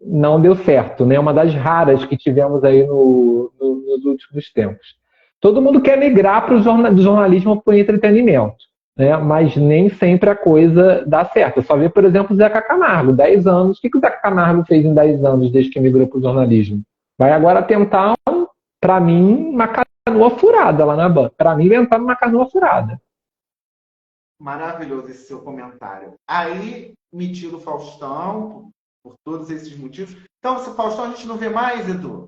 não deu certo, né? Uma das raras que tivemos aí nos últimos tempos. Todo mundo quer migrar do jornalismo para o entretenimento, né? Mas nem sempre a coisa dá certo. Só vê, por exemplo, o Zeca Camargo, 10 anos. O que o Zeca Camargo fez em 10 anos desde que migrou para o jornalismo? Vai agora tentar, para mim, uma canoa furada lá na Band. Para mim, ele entrar numa canoa furada. Maravilhoso esse seu comentário. Aí, me tira o Faustão, por todos esses motivos. Então, esse Faustão a gente não vê mais, Edu?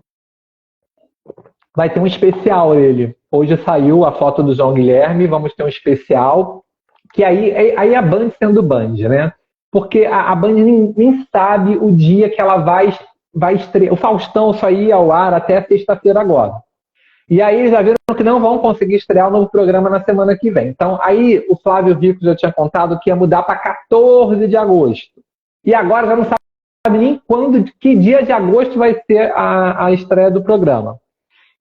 Vai ter um especial dele. Hoje saiu a foto do João Guilherme, vamos ter um especial, que aí a Band sendo Band, né? Porque a Band nem sabe o dia que ela vai estrear. O Faustão só ia ao ar até sexta-feira agora. E aí eles já viram que não vão conseguir estrear o novo programa na semana que vem. Então aí o Flávio Rico já tinha contado que ia mudar para 14 de agosto. E agora já não sabe nem que dia de agosto vai ser a estreia do programa.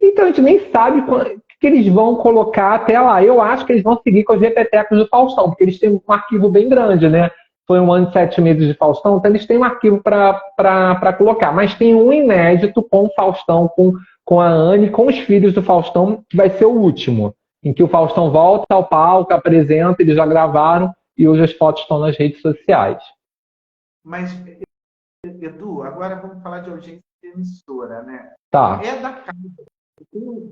Então a gente nem sabe o que eles vão colocar até lá. Eu acho que eles vão seguir com os repetecos do Faustão, porque eles têm um arquivo bem grande, né? Foi 1 ano e 7 meses de Faustão, então eles têm um arquivo para colocar. Mas tem um inédito com o Faustão, com a Anne, com os filhos do Faustão, que vai ser o último, em que o Faustão volta ao palco, apresenta, eles já gravaram, e hoje as fotos estão nas redes sociais. Mas, Edu, agora vamos falar de audiência de emissora, né? Tá. É da casa.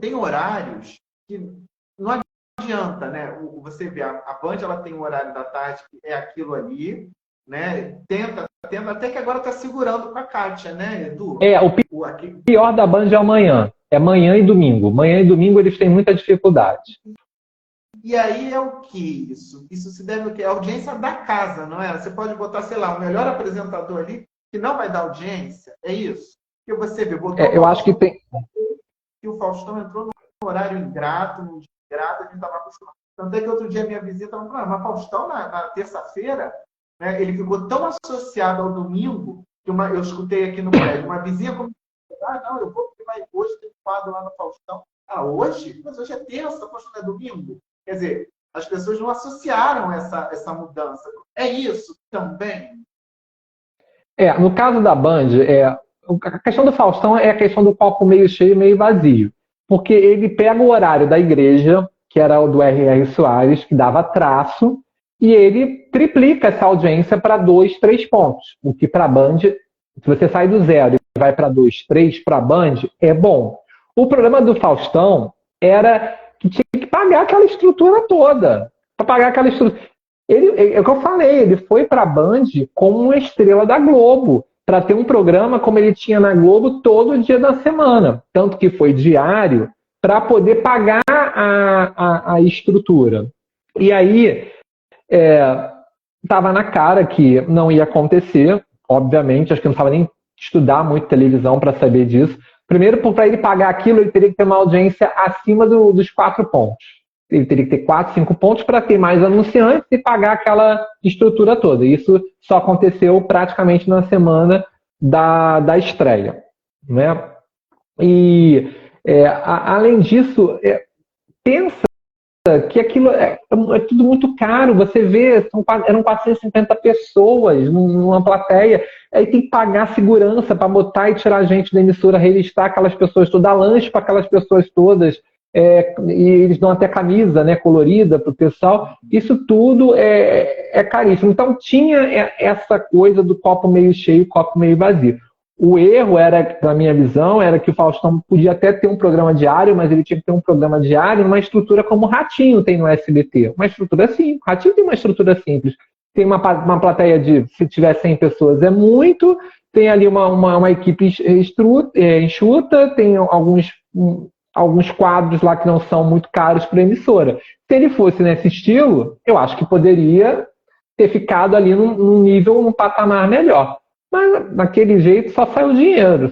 Tem horários que não adianta, né? Você vê, a Band ela tem um horário da tarde que é aquilo ali, né? Tenta, até que agora está segurando com a Kátia, né, Edu? O pior da Band é amanhã. É manhã e domingo. Manhã e domingo eles têm muita dificuldade. E aí é o que isso? Isso se deve ao quê? A audiência da casa, não é? Você pode botar, sei lá, o melhor apresentador ali que não vai dar audiência. É isso? Porque você vê, eu acho que tem... que o Faustão entrou num horário ingrato, num dia ingrato, a gente estava acostumado. Tanto é que outro dia minha visita falou, mas Faustão na terça-feira, né, ele ficou tão associado ao domingo, que eu escutei aqui no prédio, uma vizinha começou a não, eu vou porque hoje tem quadro lá no Faustão. Hoje? Mas hoje é terça, Faustão é domingo. Quer dizer, as pessoas não associaram essa mudança. É isso também? No caso da Band, a questão do Faustão é a questão do copo meio cheio e meio vazio. Porque ele pega o horário da igreja, que era o do R.R. Soares, que dava traço, e ele triplica essa audiência para 2, 3 pontos. O que para a Band, se você sai do 0 e vai para 2, 3 para a Band, é bom. O problema do Faustão era que tinha que pagar aquela estrutura toda. Para pagar aquela estrutura. É o que eu falei, ele foi para a Band como uma estrela da Globo, para ter um programa como ele tinha na Globo todo dia da semana. Tanto que foi diário, para poder pagar a estrutura. E aí, estava na cara que não ia acontecer, obviamente, acho que não precisava nem estudar muito televisão para saber disso. Primeiro, para ele pagar aquilo, ele teria que ter uma audiência acima dos 4 pontos. Ele teria que ter 4, 5 pontos para ter mais anunciantes e pagar aquela estrutura toda. Isso só aconteceu praticamente na semana da estreia, né? E, além disso, pensa que aquilo é tudo muito caro. Você vê, eram 450 pessoas numa plateia. Aí tem que pagar segurança para botar e tirar a gente da emissora, revistar aquelas pessoas todas, dar lanche para aquelas pessoas todas. E eles dão até camisa, né, colorida para o pessoal. Isso tudo é caríssimo. Então tinha essa coisa do copo meio cheio, copo meio vazio. O erro era, na minha visão, era que o Faustão podia até ter um programa diário, mas ele tinha que ter um programa diário numa estrutura como o Ratinho tem no SBT. Uma estrutura simples. O Ratinho tem uma estrutura simples. Tem uma plateia de, se tiver 100 pessoas, é muito. Tem ali uma equipe enxuta, tem alguns quadros lá que não são muito caros para a emissora. Se ele fosse nesse estilo, eu acho que poderia ter ficado ali num patamar melhor. Mas, naquele jeito, só saiu dinheiro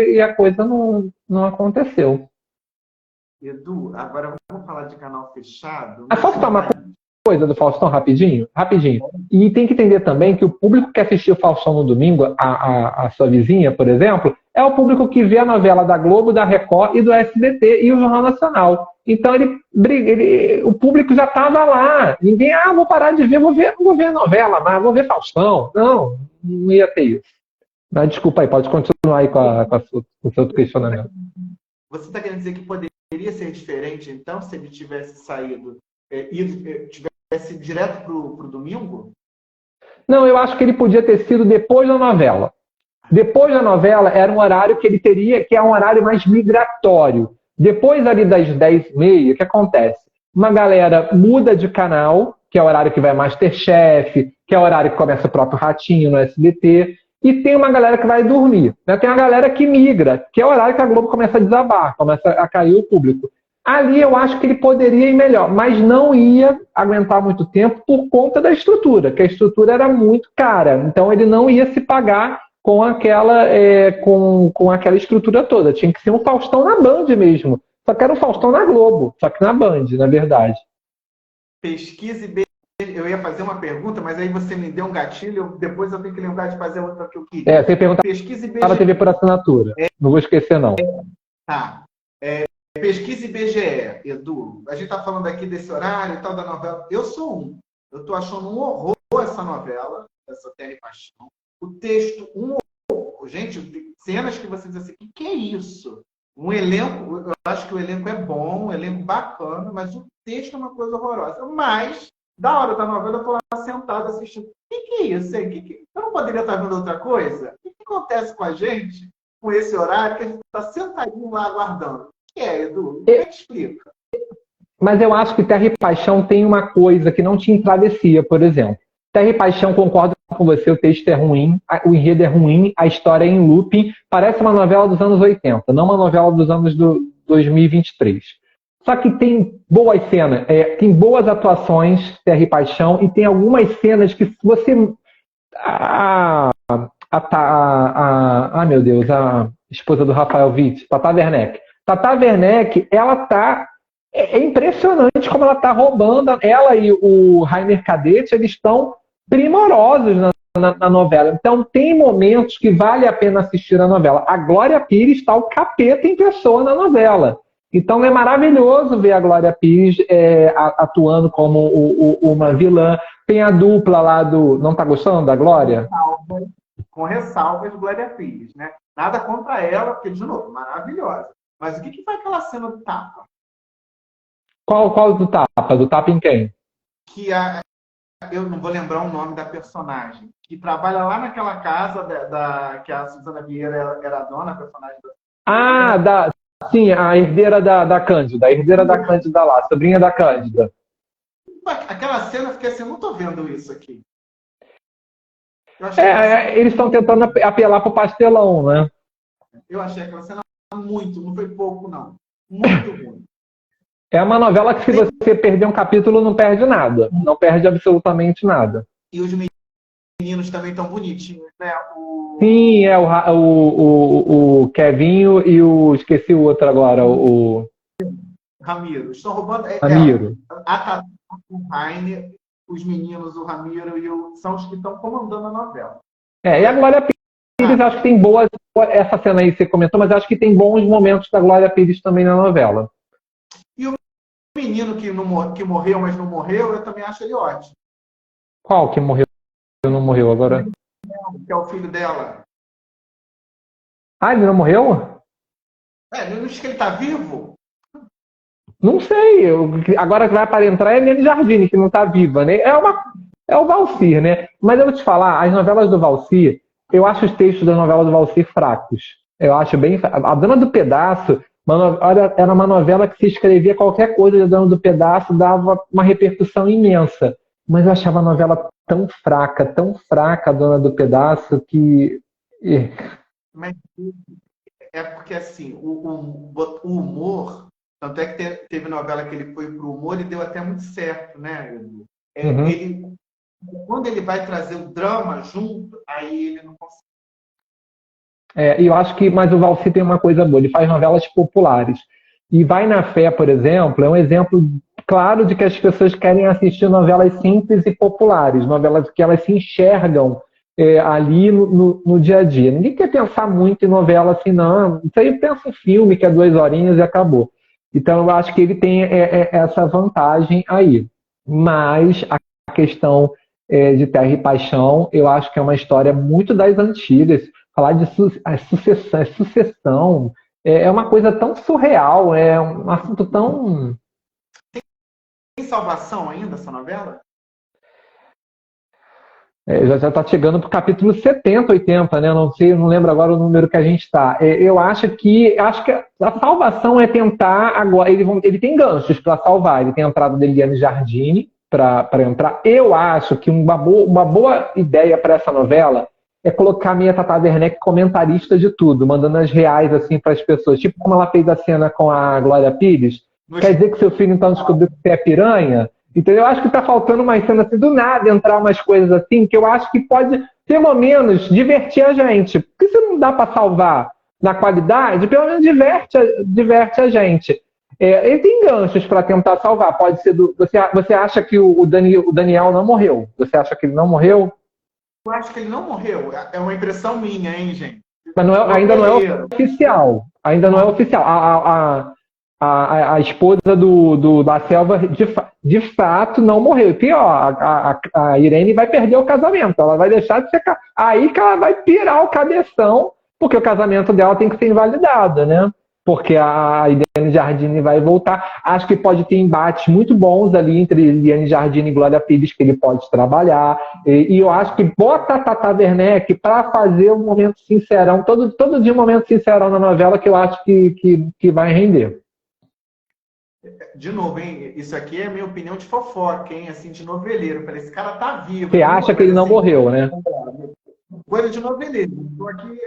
e a coisa não aconteceu. Edu, agora vamos falar de canal fechado. Posso falar uma coisa do Faustão rapidinho? E tem que entender também que o público que assistiu o Faustão no domingo, a sua vizinha, por exemplo, é o público que vê a novela da Globo, da Record e do SBT e o Jornal Nacional. Então o público já estava lá. Ninguém, vou parar de ver, não vou ver a novela, mas vou ver Faustão. Não ia ter isso. Mas desculpa aí, pode continuar aí com o seu questionamento. Você está querendo dizer que poderia ser diferente, então, se ele tivesse saído tivesse direto para o domingo? Não, eu acho que ele podia ter sido depois da novela. Depois da novela era um horário que ele teria, que é um horário mais migratório. Depois ali das 10h30, o que acontece? Uma galera muda de canal, que é o horário que vai MasterChef, que é o horário que começa o próprio Ratinho no SBT, e tem uma galera que vai dormir. Né? Tem uma galera que migra, que é o horário que a Globo começa a desabar, começa a cair o público. Ali eu acho que ele poderia ir melhor, mas não ia aguentar muito tempo por conta da estrutura, que a estrutura era muito cara. Então ele não ia se pagar com aquela estrutura toda. Tinha que ser um Faustão na Band mesmo. Só que era um Faustão na Globo, só que na Band, na verdade. Pesquisa e eu ia fazer uma pergunta, mas aí você me deu um gatilho, depois eu tenho que lembrar de fazer outra que eu queria. Você pergunta Pesquisa e para a TV por assinatura. Não vou esquecer, não. Tá. Pesquisa IBGE, Edu. A gente está falando aqui desse horário e tal da novela. Eu sou um. Eu estou achando um horror essa novela, essa Terra e Paixão. O texto, um horror. Gente, cenas que você diz assim, o que é isso? Um elenco, eu acho que o elenco é bom, um elenco bacana, mas o texto é uma coisa horrorosa. Mas, da hora da novela, eu estou lá sentado assistindo. O que é isso? Eu não poderia estar vendo outra coisa? O que acontece com a gente, com esse horário, que a gente está sentadinho lá aguardando? O que é, Edu? Como é que explica? Mas eu acho que Terra e Paixão tem uma coisa que não tinha travessia, por exemplo. Terra e Paixão, concordo com você, o texto é ruim, o enredo é ruim, a história é em looping, parece uma novela dos anos 80, não uma novela dos anos 2023. Só que tem boas cenas, tem boas atuações, Terra e Paixão, e tem algumas cenas que você... meu Deus, a esposa do Rafael Witt, Tata Werneck. Tata Werneck, ela tá... É impressionante como ela tá roubando. Ela e o Rainer Cadete, eles estão primorosos na novela. Então, tem momentos que vale a pena assistir a novela. A Glória Pires está o capeta em pessoa na novela. Então, é maravilhoso ver a Glória Pires atuando como uma vilã. Tem a dupla lá do... Não tá gostando da Glória? Com ressalvas de Glória Pires, né? Nada contra ela, porque, de novo, maravilhosa. Mas o que foi aquela cena do tapa? Qual do tapa? Do tapa em quem? Eu não vou lembrar o nome da personagem, que trabalha lá naquela casa que a Suzana Vieira era a dona, a personagem da... Sim, a herdeira da Cândida, a herdeira da Cândida lá, a sobrinha da Cândida. Aquela cena, eu fiquei assim, eu não estou vendo isso aqui. Eles estão tentando apelar para o pastelão, né? Eu achei aquela cena muito, não foi pouco, não. Muito ruim. É uma novela que, se você perder um capítulo, não perde nada. Não perde absolutamente nada. E os meninos também estão bonitinhos, né? Sim, o Kevinho e o... Esqueci o outro agora, o... Ramiro. Estão roubando... Ramiro. A Tata, o Rainer, os meninos, o Ramiro são os que estão comandando a novela. E a Glória Pires, acho que tem boas... Essa cena aí você comentou, mas acho que tem bons momentos da Glória Pires também na novela. menino que morreu, mas não morreu, eu também acho ele ótimo. Qual que morreu ou não morreu agora? Que é o filho dela. Ah, ele não morreu? Não diz que ele tá vivo? Não sei. Agora que vai para entrar é a Nene Jardine, que não está viva, né? É o Valcir, né? Mas eu vou te falar, as novelas do Valcir, eu acho os textos das novelas do Valcir fracos. Eu acho bem. A Dona do Pedaço, era uma novela que se escrevia qualquer coisa da Dona do Pedaço, dava uma repercussão imensa. Mas eu achava a novela tão fraca, a Dona do Pedaço, que. Mas é porque, assim, o humor, tanto é que teve novela que ele foi pro humor e deu até muito certo, né, Edu? Uhum. Quando ele vai trazer o drama junto, aí ele não consegue. E eu acho que, mas o Valci tem uma coisa boa, ele faz novelas populares. E Vai na Fé, por exemplo, é um exemplo claro de que as pessoas querem assistir novelas simples e populares, novelas que elas se enxergam ali no dia a dia. Ninguém quer pensar muito em novela assim, não. Isso aí pensa em filme, que é 2 horinhas e acabou. Então eu acho que ele tem essa vantagem aí. Mas a questão de Terra e Paixão, eu acho que é uma história muito das antigas. Falar de sucessão é uma coisa tão surreal, é um assunto tão. Tem salvação ainda essa novela? Já está chegando para o capítulo 70, 80, né? Não sei, não lembro agora o número que a gente está. Eu acho que a salvação é tentar agora. Ele tem ganchos para salvar. Ele tem a entrada da Eliane Jardine para entrar. Eu acho que uma boa ideia para essa novela é colocar a Mia Tata Werneck comentarista de tudo, mandando as reais assim para as pessoas. Tipo como ela fez a cena com a Glória Pires. Quer dizer que seu filho então descobriu que você é piranha? Entendeu? Eu acho que está faltando uma cena assim, do nada entrar umas coisas assim, que eu acho que pode, pelo menos, divertir a gente. Porque se não dá para salvar na qualidade, pelo menos diverte a gente. Ele tem ganchos para tentar salvar. Pode ser você acha que o Daniel não morreu? Você acha que ele não morreu? Eu acho que ele não morreu. É uma impressão minha, hein, gente? Mas ainda não é oficial. Ainda não é oficial. A esposa da Selva, de fato, não morreu. E pior, a Irene vai perder o casamento. Ela vai deixar de ser. Aí que ela vai pirar o cabeção, porque o casamento dela tem que ser invalidado, né? Porque a Eliane Jardine vai voltar. Acho que pode ter embates muito bons ali entre Eliane Jardine e Glória Pires, que ele pode trabalhar. E eu acho que bota a Tata Werneck para fazer um momento sincerão, todo dia um momento sincerão na novela, que eu acho que vai render. De novo, hein? Isso aqui é a minha opinião de fofoca, hein? Assim, de noveleiro. Falei, esse cara tá vivo. Você acha que ele não morreu, né? Coisa de noveleiro. Então aqui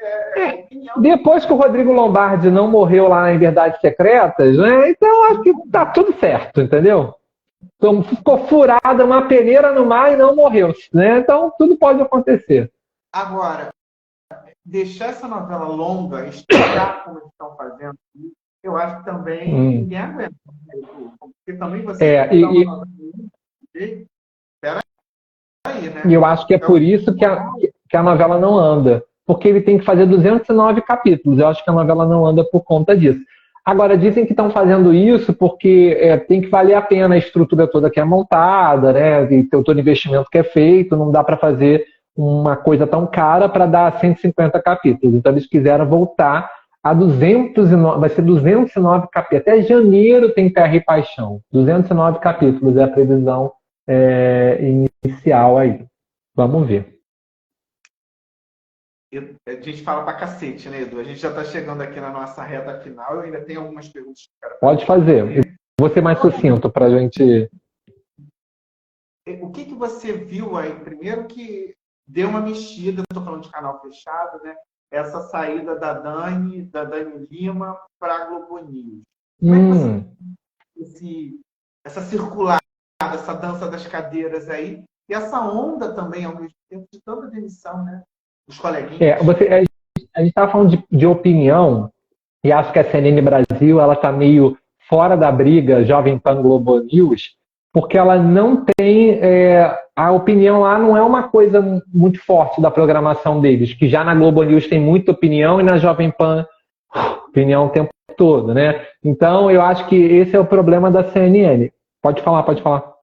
opinião. Depois que o Rodrigo Lombardi não morreu lá em Verdades Secretas, né? Então acho que tá tudo certo, entendeu? Então, ficou furada uma peneira no mar e não morreu, né? Então tudo pode acontecer. Agora, deixar essa novela longa, estragar como eles estão fazendo, eu acho que também ninguém aguenta. Porque também você aí, né? E eu acho que é por isso que a novela não anda. Porque ele tem que fazer 209 capítulos. Eu acho que a novela não anda por conta disso. Agora, dizem que estão fazendo isso porque tem que valer a pena a estrutura toda que é montada, né? E todo o investimento que é feito. Não dá para fazer uma coisa tão cara para dar 150 capítulos. Então, eles quiseram voltar a 209, vai ser 209 capítulos. Até janeiro tem Terra e Paixão. 209 capítulos é a previsão inicial aí. Vamos ver. A gente fala pra cacete, né, Edu? A gente já está chegando aqui na nossa reta final. Eu ainda tenho algumas perguntas. Pode fazer. Vou ser mais sucinto para a gente... O que você viu aí? Primeiro que deu uma mexida, estou falando de canal fechado, né? Essa saída da Dani Lima para a Globo News. Como é que você, essa circulada, essa dança das cadeiras aí, e essa onda também, ao mesmo tempo, de tanta demissão, né? Os coleguinhas. A gente estava falando de opinião, e acho que a CNN Brasil ela está meio fora da briga Jovem Pan Globo News, porque ela não tem... a opinião lá não é uma coisa muito forte da programação deles, que já na Globo News tem muita opinião e na Jovem Pan, opinião o tempo todo, né? Então, eu acho que esse é o problema da CNN. Pode falar, pode falar.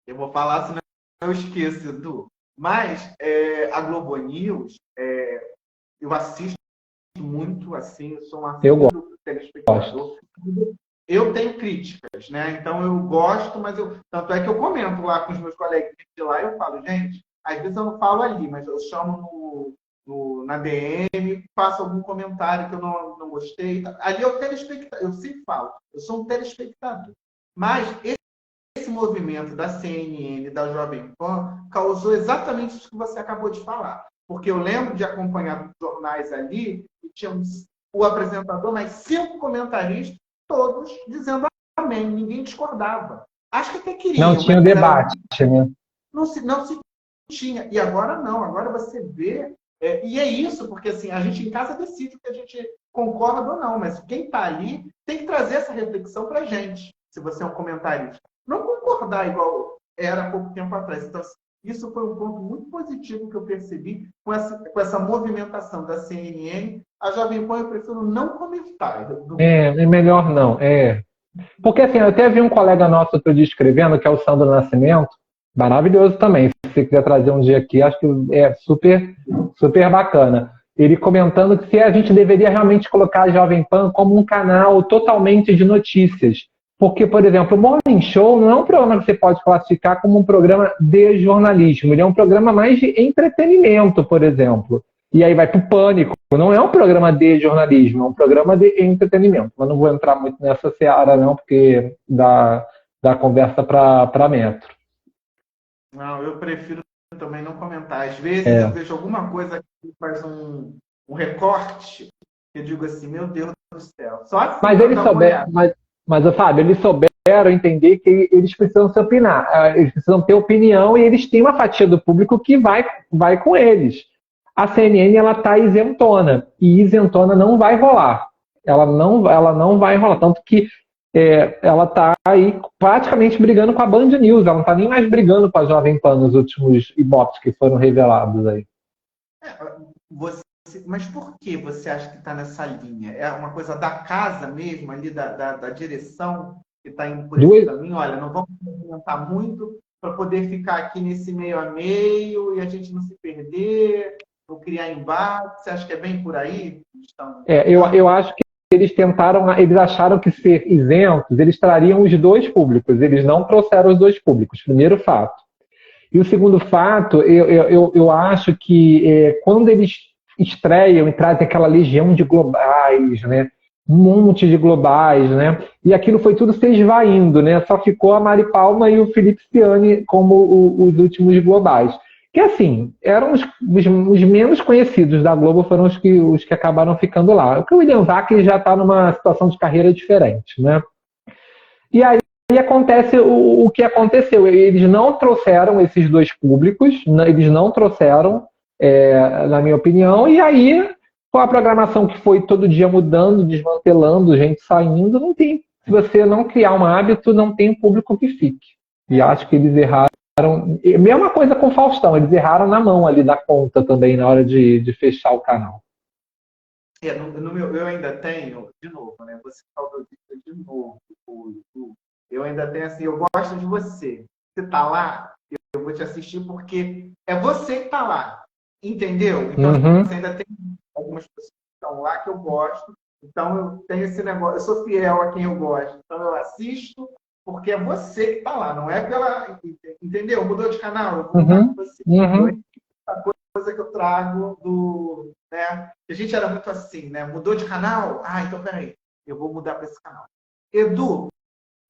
Eu vou falar, senão eu esqueço, Edu. Mas a Globo News, eu assisto muito, assim, eu sou um Eu assíduo gosto. telespectador. Eu tenho críticas, né? Então eu gosto, mas tanto é que eu comento lá com os meus colegas de lá, eu falo, gente, às vezes eu não falo ali, mas eu chamo na DM, faço algum comentário que eu não gostei. Ali eu telespectador, eu sempre falo, eu sou um telespectador. Mas esse movimento da CNN, da Jovem Pan, causou exatamente isso que você acabou de falar. Porque eu lembro de acompanhar jornais ali, e tinha o apresentador, mas 5 comentaristas, todos dizendo amém, ninguém discordava. Acho que até queriam. Não tinha o debate, né? Não se tinha. E agora não, agora você vê. E é isso, porque assim, a gente em casa decide o que a gente concorda ou não, mas quem está ali tem que trazer essa reflexão para a gente, se você é um comentarista. Não concordar igual era há pouco tempo atrás. Então, isso foi um ponto muito positivo que eu percebi com essa movimentação da CNN. A Jovem Pan eu prefiro não comentar. É melhor não. Porque assim, eu até vi um colega nosso outro dia escrevendo, que é o Sandro Nascimento, maravilhoso também. Se você quiser trazer um dia aqui, acho que é super, super bacana. Ele comentando que se a gente deveria realmente colocar a Jovem Pan como um canal totalmente de notícias. Porque, por exemplo, o Morning Show não é um programa que você pode classificar como um programa de jornalismo. Ele é um programa mais de entretenimento, por exemplo. E aí vai para o Pânico. Não é um programa de jornalismo, é um programa de entretenimento. Mas não vou entrar muito nessa seara, não, porque dá conversa para metro. Não, eu prefiro também não comentar. Às vezes eu vejo alguma coisa que faz um recorte, eu digo assim, meu Deus do céu. Só assim, mas eles souberam, mas Fábio, eles souberam entender que eles precisam se opinar, eles precisam ter opinião e eles têm uma fatia do público que vai com eles. A CNN ela está isentona e isentona não vai rolar. Ela não vai rolar, tanto que ela está aí praticamente brigando com a Band News, ela não está nem mais brigando com a Jovem Pan nos últimos ibops que foram revelados aí. Mas por que você acha que está nessa linha? É uma coisa da casa mesmo, ali da direção, que está indo por esse caminho? Olha, não vamos movimentar muito para poder ficar aqui nesse meio a meio e a gente não se perder, não criar embate. Você acha que é bem por aí? Eu acho que eles acharam que ser isentos, eles trariam os dois públicos. Eles não trouxeram os dois públicos, primeiro fato. E o segundo fato, eu acho que quando eles estreiam e trazem aquela legião de globais, né? Um monte de globais, né? E aquilo foi tudo se esvaindo, né? Só ficou a Mari Palma e o Felipe Ciani como os últimos globais. Que assim, eram os menos conhecidos da Globo, foram os que acabaram ficando lá. O William Vac já está numa situação de carreira diferente, né? E aí acontece o que aconteceu. Eles não trouxeram esses dois públicos, eles não trouxeram, na minha opinião, e aí, com a programação que foi todo dia mudando, desmantelando, gente saindo, não tem. Se você não criar um hábito, não tem público que fique. E acho que eles erraram. Mesma coisa com o Faustão, eles erraram na mão ali da conta também, na hora de fechar o canal. Eu ainda tenho, de novo, né? Você falou disso de novo. Eu ainda tenho assim, eu gosto de você. Você tá lá, eu vou te assistir porque é você que tá lá. Entendeu? Então, você ainda tem algumas pessoas que estão lá que eu gosto. Então, eu tenho esse negócio, eu sou fiel a quem eu gosto. Então, eu assisto porque é você que está lá, não é pela... Entendeu? Mudou de canal, eu vou mudar com você. A coisa que eu trago do... Né? A gente era muito assim, né? Mudou de canal? Então, peraí, eu vou mudar para esse canal. Edu,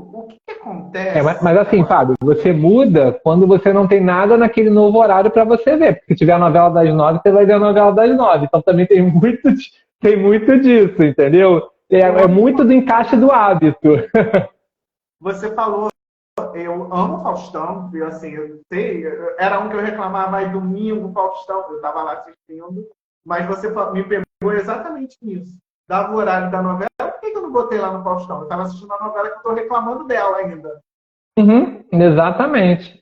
o que acontece... Mas assim, Fábio, você muda quando você não tem nada naquele novo horário para você ver. Porque se tiver a novela das 9, você vai ver a novela das 9. Então também tem muito disso, entendeu? É muito do encaixe do hábito. Você falou, eu amo Faustão, eu sei, era um que eu reclamava aí domingo, Faustão, eu estava lá assistindo, mas você me pegou exatamente nisso. Dava o horário da novela, por que eu não botei lá no Faustão? Eu estava assistindo a novela que eu estou reclamando dela ainda. Exatamente.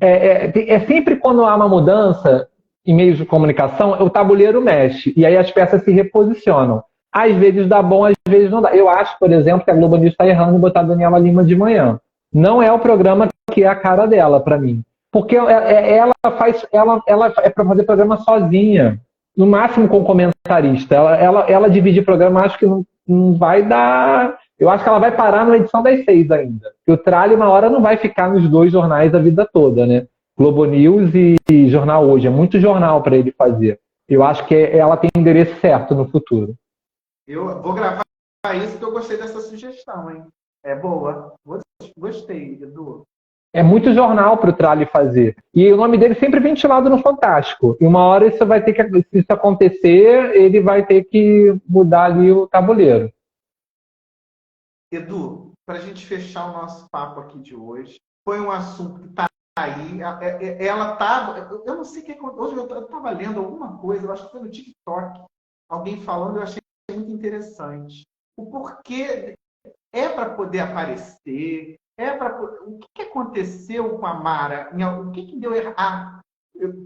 É sempre quando há uma mudança em meios de comunicação, o tabuleiro mexe, e aí as peças se reposicionam. às vezes dá bom, às vezes não dá. Eu acho, por exemplo, que a Globo News está errando em botar a Daniela Lima de manhã. Não é o programa que é a cara dela, para mim. Porque ela é para fazer programa sozinha, no máximo com comentarista. Ela dividir programa, acho que não vai dar. Eu acho que ela vai parar na edição das 6 ainda. Porque o Tralli, uma hora, não vai ficar nos dois jornais a vida toda, né? Globo News e Jornal Hoje. É muito jornal para ele fazer. Eu acho que ela tem endereço certo no futuro. Eu vou gravar isso porque eu gostei dessa sugestão, hein? É boa. Gostei, Edu. É muito jornal para o Tralli fazer. E o nome dele sempre ventilado no Fantástico. E uma hora isso vai ter que, se isso acontecer, ele vai ter que mudar ali o tabuleiro. Edu, para a gente fechar o nosso papo aqui de hoje, foi um assunto que está aí. Ela estava. Eu não sei o que aconteceu. Hoje eu estava lendo alguma coisa, eu acho que foi no TikTok, alguém falando, eu achei muito interessante. O porquê é para poder aparecer. O que aconteceu com a Mara? O que deu errado?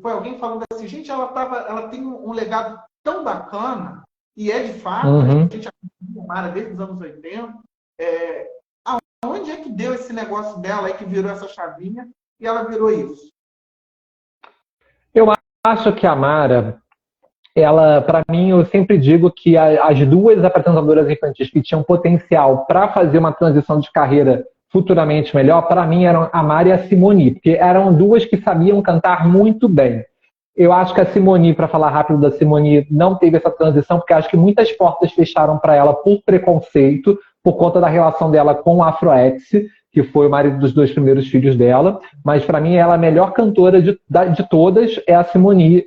Foi alguém falando assim, gente, ela tem um legado tão bacana, e é de fato, a gente acompanha a Mara desde os anos 80. Aonde é que deu esse negócio dela aí que virou essa chavinha e ela virou isso? Eu acho que a Mara, ela, para mim, eu sempre digo que as duas apresentadoras infantis que tinham potencial para fazer uma transição de carreira futuramente melhor, para mim eram a Mara e a Simone, porque eram duas que sabiam cantar muito bem. Eu acho que a Simone, para falar rápido da Simone, não teve essa transição, porque acho que muitas portas fecharam para ela por preconceito, por conta da relação dela com o Afroex, que foi o marido dos 2 primeiros filhos dela. Mas, para mim, ela é a melhor cantora de todas, é a Simone,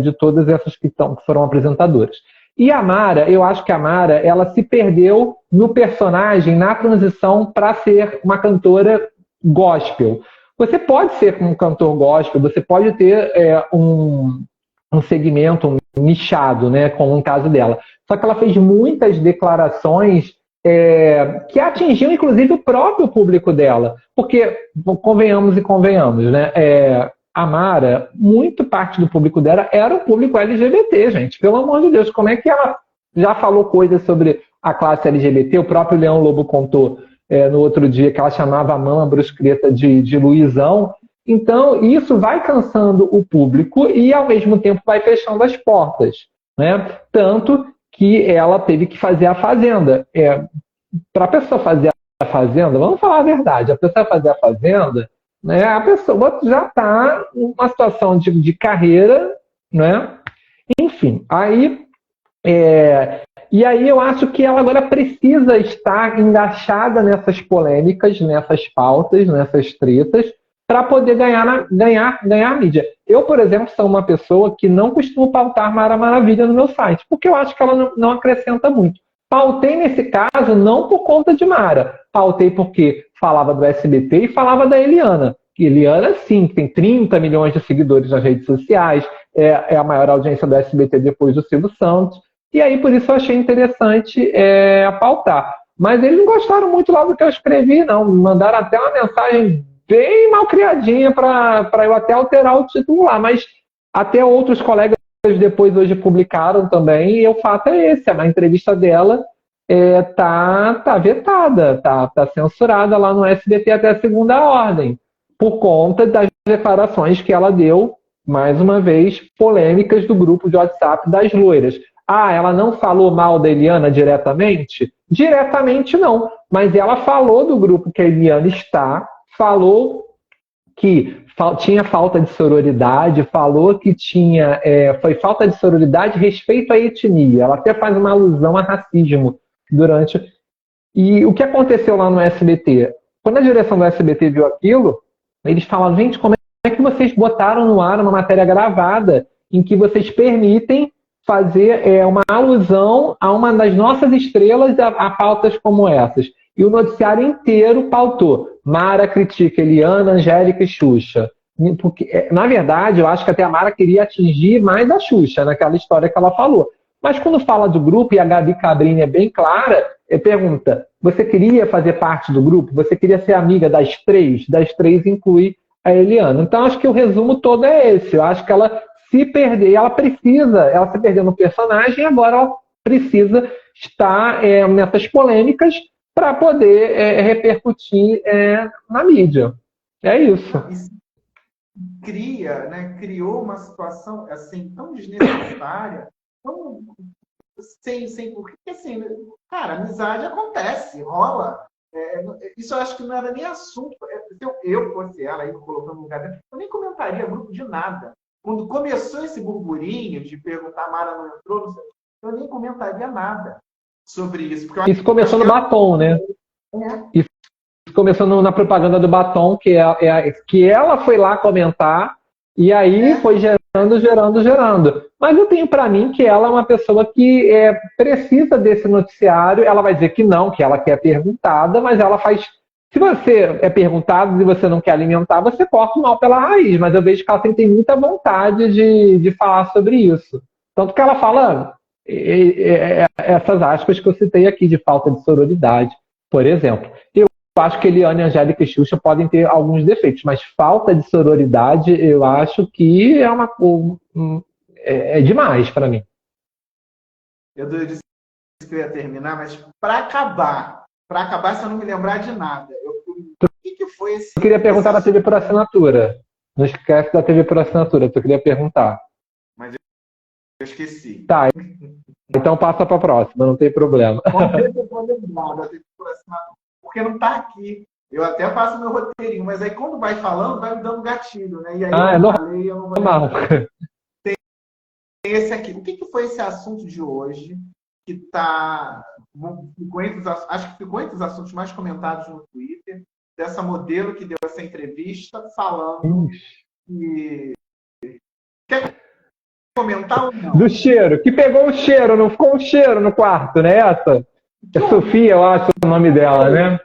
de todas essas que foram apresentadoras. E a Mara, eu acho que a Mara, ela se perdeu no personagem, na transição para ser uma cantora gospel. Você pode ser um cantor gospel, você pode ter um segmento nichado, né, como no caso dela. Só que ela fez muitas declarações que atingiam, inclusive, o próprio público dela. Porque, convenhamos, né, a Mara, muito parte do público dela era o público LGBT, gente. Pelo amor de Deus, como é que ela já falou coisas sobre a classe LGBT? O próprio Leão Lobo contou no outro dia que ela chamava a Mama Brusqueta de Luizão. Então, isso vai cansando o público e, ao mesmo tempo, vai fechando as portas, né? Tanto que ela teve que fazer a Fazenda. Para a pessoa fazer a Fazenda, vamos falar a verdade, a pessoa fazer a Fazenda, né, a pessoa já está em uma situação de carreira, né? Enfim, e aí eu acho que ela agora precisa estar engaixada nessas polêmicas, nessas pautas, nessas tretas, para poder ganhar mídia. Eu, por exemplo, sou uma pessoa que não costumo pautar Mara Maravilha no meu site, porque eu acho que ela não acrescenta muito. Pautei nesse caso não por conta de Mara, pautei porque falava do SBT e falava da Eliana. Eliana, sim, que tem 30 milhões de seguidores nas redes sociais, é a maior audiência do SBT depois do Silvio Santos, e aí por isso eu achei interessante pautar. Mas eles não gostaram muito lá do que eu escrevi, não. Me mandaram até uma mensagem bem mal criadinha para eu até alterar o título lá, mas até outros colegas depois hoje publicaram também, e o fato é esse, a entrevista dela tá vetada, tá censurada lá no SBT até a segunda ordem, por conta das declarações que ela deu, mais uma vez, polêmicas do grupo de WhatsApp das loiras. Ela não falou mal da Eliana diretamente? Diretamente não, mas ela falou do grupo que a Eliana está, falou que tinha falta de sororidade, falou que foi falta de sororidade respeito à etnia. Ela até faz uma alusão a racismo durante... E o que aconteceu lá no SBT? Quando a direção do SBT viu aquilo, eles falaram, gente, como é que vocês botaram no ar uma matéria gravada em que vocês permitem fazer uma alusão a uma das nossas estrelas a pautas como essas? E o noticiário inteiro pautou. Mara critica Eliana, Angélica e Xuxa. Porque, na verdade, eu acho que até a Mara queria atingir mais a Xuxa, naquela história que ela falou. Mas quando fala do grupo, e a Gabi Cabrini é bem clara, pergunta, você queria fazer parte do grupo? Você queria ser amiga das 3? Das 3 inclui a Eliana. Então, acho que o resumo todo é esse. Eu acho que ela se perdeu, ela se perdeu no personagem, agora ela precisa estar nessas polêmicas para poder repercutir na mídia. É isso. Criou uma situação assim tão desnecessária, tão sem porque assim, cara, amizade acontece, rola. Isso eu acho que não era nem assunto. Se eu fosse ela aí colocando no lugar dela, eu nem comentaria grupo de nada. Quando começou esse burburinho de perguntar, a Mara não entrou, não sei, eu nem comentaria nada sobre isso. Porque Isso começou no batom, né? Isso começou na propaganda do batom, que ela foi lá comentar, e aí foi gerando. Mas eu tenho para mim que ela é uma pessoa que precisa desse noticiário. Ela vai dizer que não, que ela quer perguntada, mas ela faz. Se você é perguntado e você não quer alimentar, você corta o mal pela raiz. Mas eu vejo que ela tem muita vontade de falar sobre isso. Tanto que ela fala essas aspas que eu citei aqui, de falta de sororidade, por exemplo. Eu acho que Eliane, Angélica e Xuxa podem ter alguns defeitos, mas falta de sororidade eu acho que é demais para mim. Eu disse que eu ia terminar, mas para acabar, se eu não me lembrar de nada, o que foi esse... Eu queria perguntar da TV por assinatura. Não esquece da TV por assinatura, eu queria perguntar. Mas eu esqueci. Tá, então passa para a próxima, não tem problema. Vamos ver se eu vou lembrar da TV por assinatura, porque não está aqui. Eu até faço meu roteirinho, mas aí quando vai falando, vai me dando gatilho, né? E aí eu não vou lembrar. Tem esse aqui. O que foi esse assunto de hoje que está... Acho que ficou entre os assuntos mais comentados no Twitter, dessa modelo que deu essa entrevista falando que... Quer comentar ou não? Do cheiro, que pegou o cheiro, não ficou um cheiro no quarto, né? Essa? É Sofia, eu acho o nome dela, né?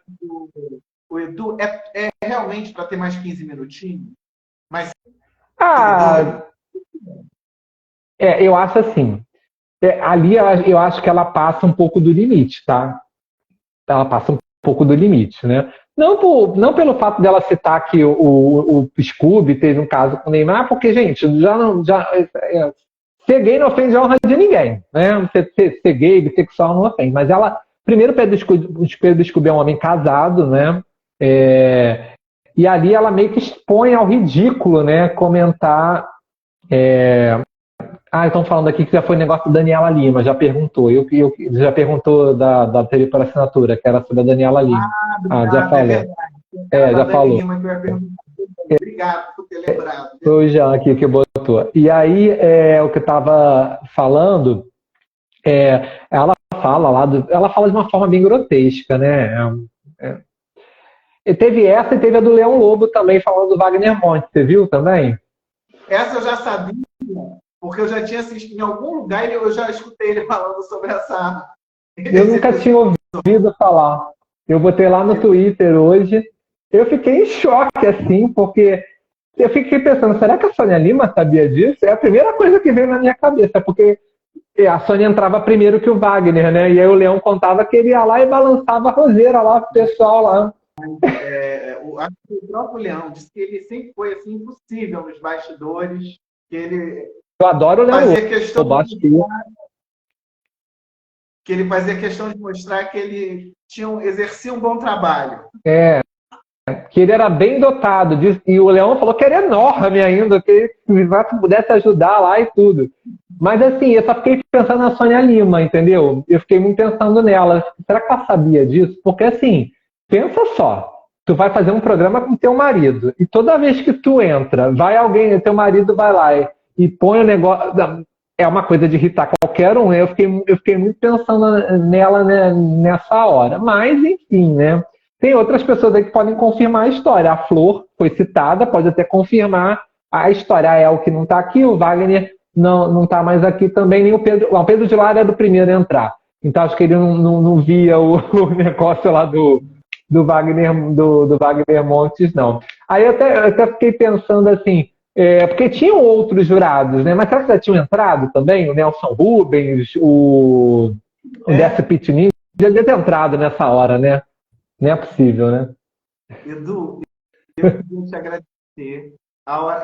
O Edu, é realmente para ter mais 15 minutinhos? Mas... eu acho assim. Ali eu acho que ela passa um pouco do limite, tá? Ela passa um pouco do limite, né? Não pelo fato dela citar que o Scooby teve um caso com o Neymar, porque, gente, ser gay não ofende a honra de ninguém, né? Ser gay, bissexual não ofende. Mas ela, primeiro, Pedro Scooby é um homem casado, né? E ali ela meio que expõe ao ridículo, né? Comentar... estão falando aqui que já foi negócio da Daniela Lima, já perguntou. Já perguntou da TV por assinatura, que era sobre a Daniela Lima. Já falou. Já falou. Obrigado por ter lembrado. Foi o Jean aqui que botou. E aí, o que eu estava falando, ela fala de uma forma bem grotesca, né? Teve essa e teve a do Leão Lobo também, falando do Wagner Montes. Você viu também? Essa eu já sabia, porque eu já tinha assistido em algum lugar e eu já escutei ele falando sobre essa... Eu nunca tinha ouvido falar. Eu botei lá no Twitter hoje. Eu fiquei em choque, assim, porque eu fiquei pensando, será que a Sônia Lima sabia disso? É a primeira coisa que veio na minha cabeça, porque a Sônia entrava primeiro que o Wagner, né? E aí o Leão contava que ele ia lá e balançava a roseira lá pro pessoal lá. Acho que o próprio Leão disse que ele sempre foi assim, impossível nos bastidores, que ele... Eu adoro o Leão Lobo. Que ele fazia questão de mostrar que ele exercia um bom trabalho. Que ele era bem dotado. E o Leão falou que era enorme ainda, que se pudesse ajudar lá e tudo. Mas assim, eu só fiquei pensando na Sônia Lima, entendeu? Eu fiquei muito pensando nela. Será que ela sabia disso? Porque assim, pensa só. Tu vai fazer um programa com teu marido. E toda vez que tu entra, vai alguém, teu marido vai lá e põe o negócio... É uma coisa de irritar qualquer um. Eu fiquei muito pensando nela, né, nessa hora. Mas, enfim, né? Tem outras pessoas aí que podem confirmar a história. A Flor foi citada, pode até confirmar a história. A El que não está aqui, o Wagner não está mais aqui também, nem o Pedro. O Pedro de Lara é do primeiro a entrar. Então acho que ele não via o negócio lá do Wagner Montes, não. Aí eu até fiquei pensando assim, porque tinham outros jurados, né? Mas será que já tinham entrado também? O Nelson Rubens, o Décio Pitinin, já devia ter entrado nessa hora, né? Não é possível, né? Edu, eu queria te agradecer.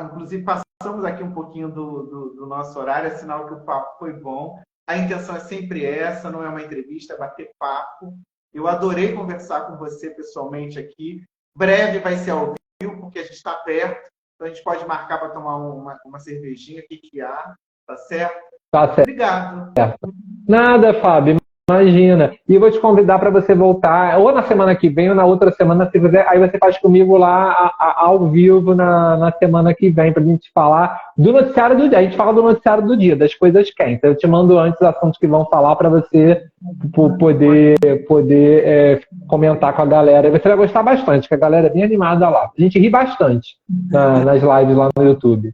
Inclusive, passamos aqui um pouquinho do nosso horário, é sinal que o papo foi bom. A intenção é sempre essa, não é uma entrevista, é bater papo. Eu adorei conversar com você pessoalmente aqui. Breve vai ser ao vivo, porque a gente está perto. Então a gente pode marcar para tomar uma cervejinha, quiquear, tá certo? Tá certo. Obrigado. Nada, Fábio, imagina. E eu vou te convidar para você voltar, ou na semana que vem, ou na outra semana, se você, aí você faz comigo lá ao vivo na semana que vem, para a gente falar do noticiário do dia. A gente fala do noticiário do dia, das coisas quentes. Eu te mando antes os assuntos que vão falar para você poder comentar com a galera. Você vai gostar bastante, porque a galera é bem animada lá. A gente ri bastante nas lives lá no YouTube.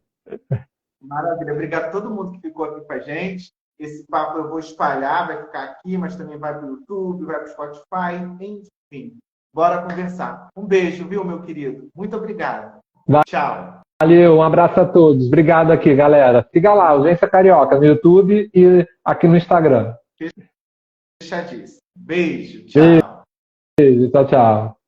Maravilha. Obrigado a todo mundo que ficou aqui com a gente. Esse papo eu vou espalhar, vai ficar aqui, mas também vai para o YouTube, vai para o Spotify, enfim. Bora conversar. Um beijo, viu, meu querido? Muito obrigado. Tchau. Valeu, um abraço a todos. Obrigado aqui, galera. Siga lá, Ausência Carioca, no YouTube e aqui no Instagram. Fechadíssimo. Beijo. Tchau. Beijo, tchau, tchau.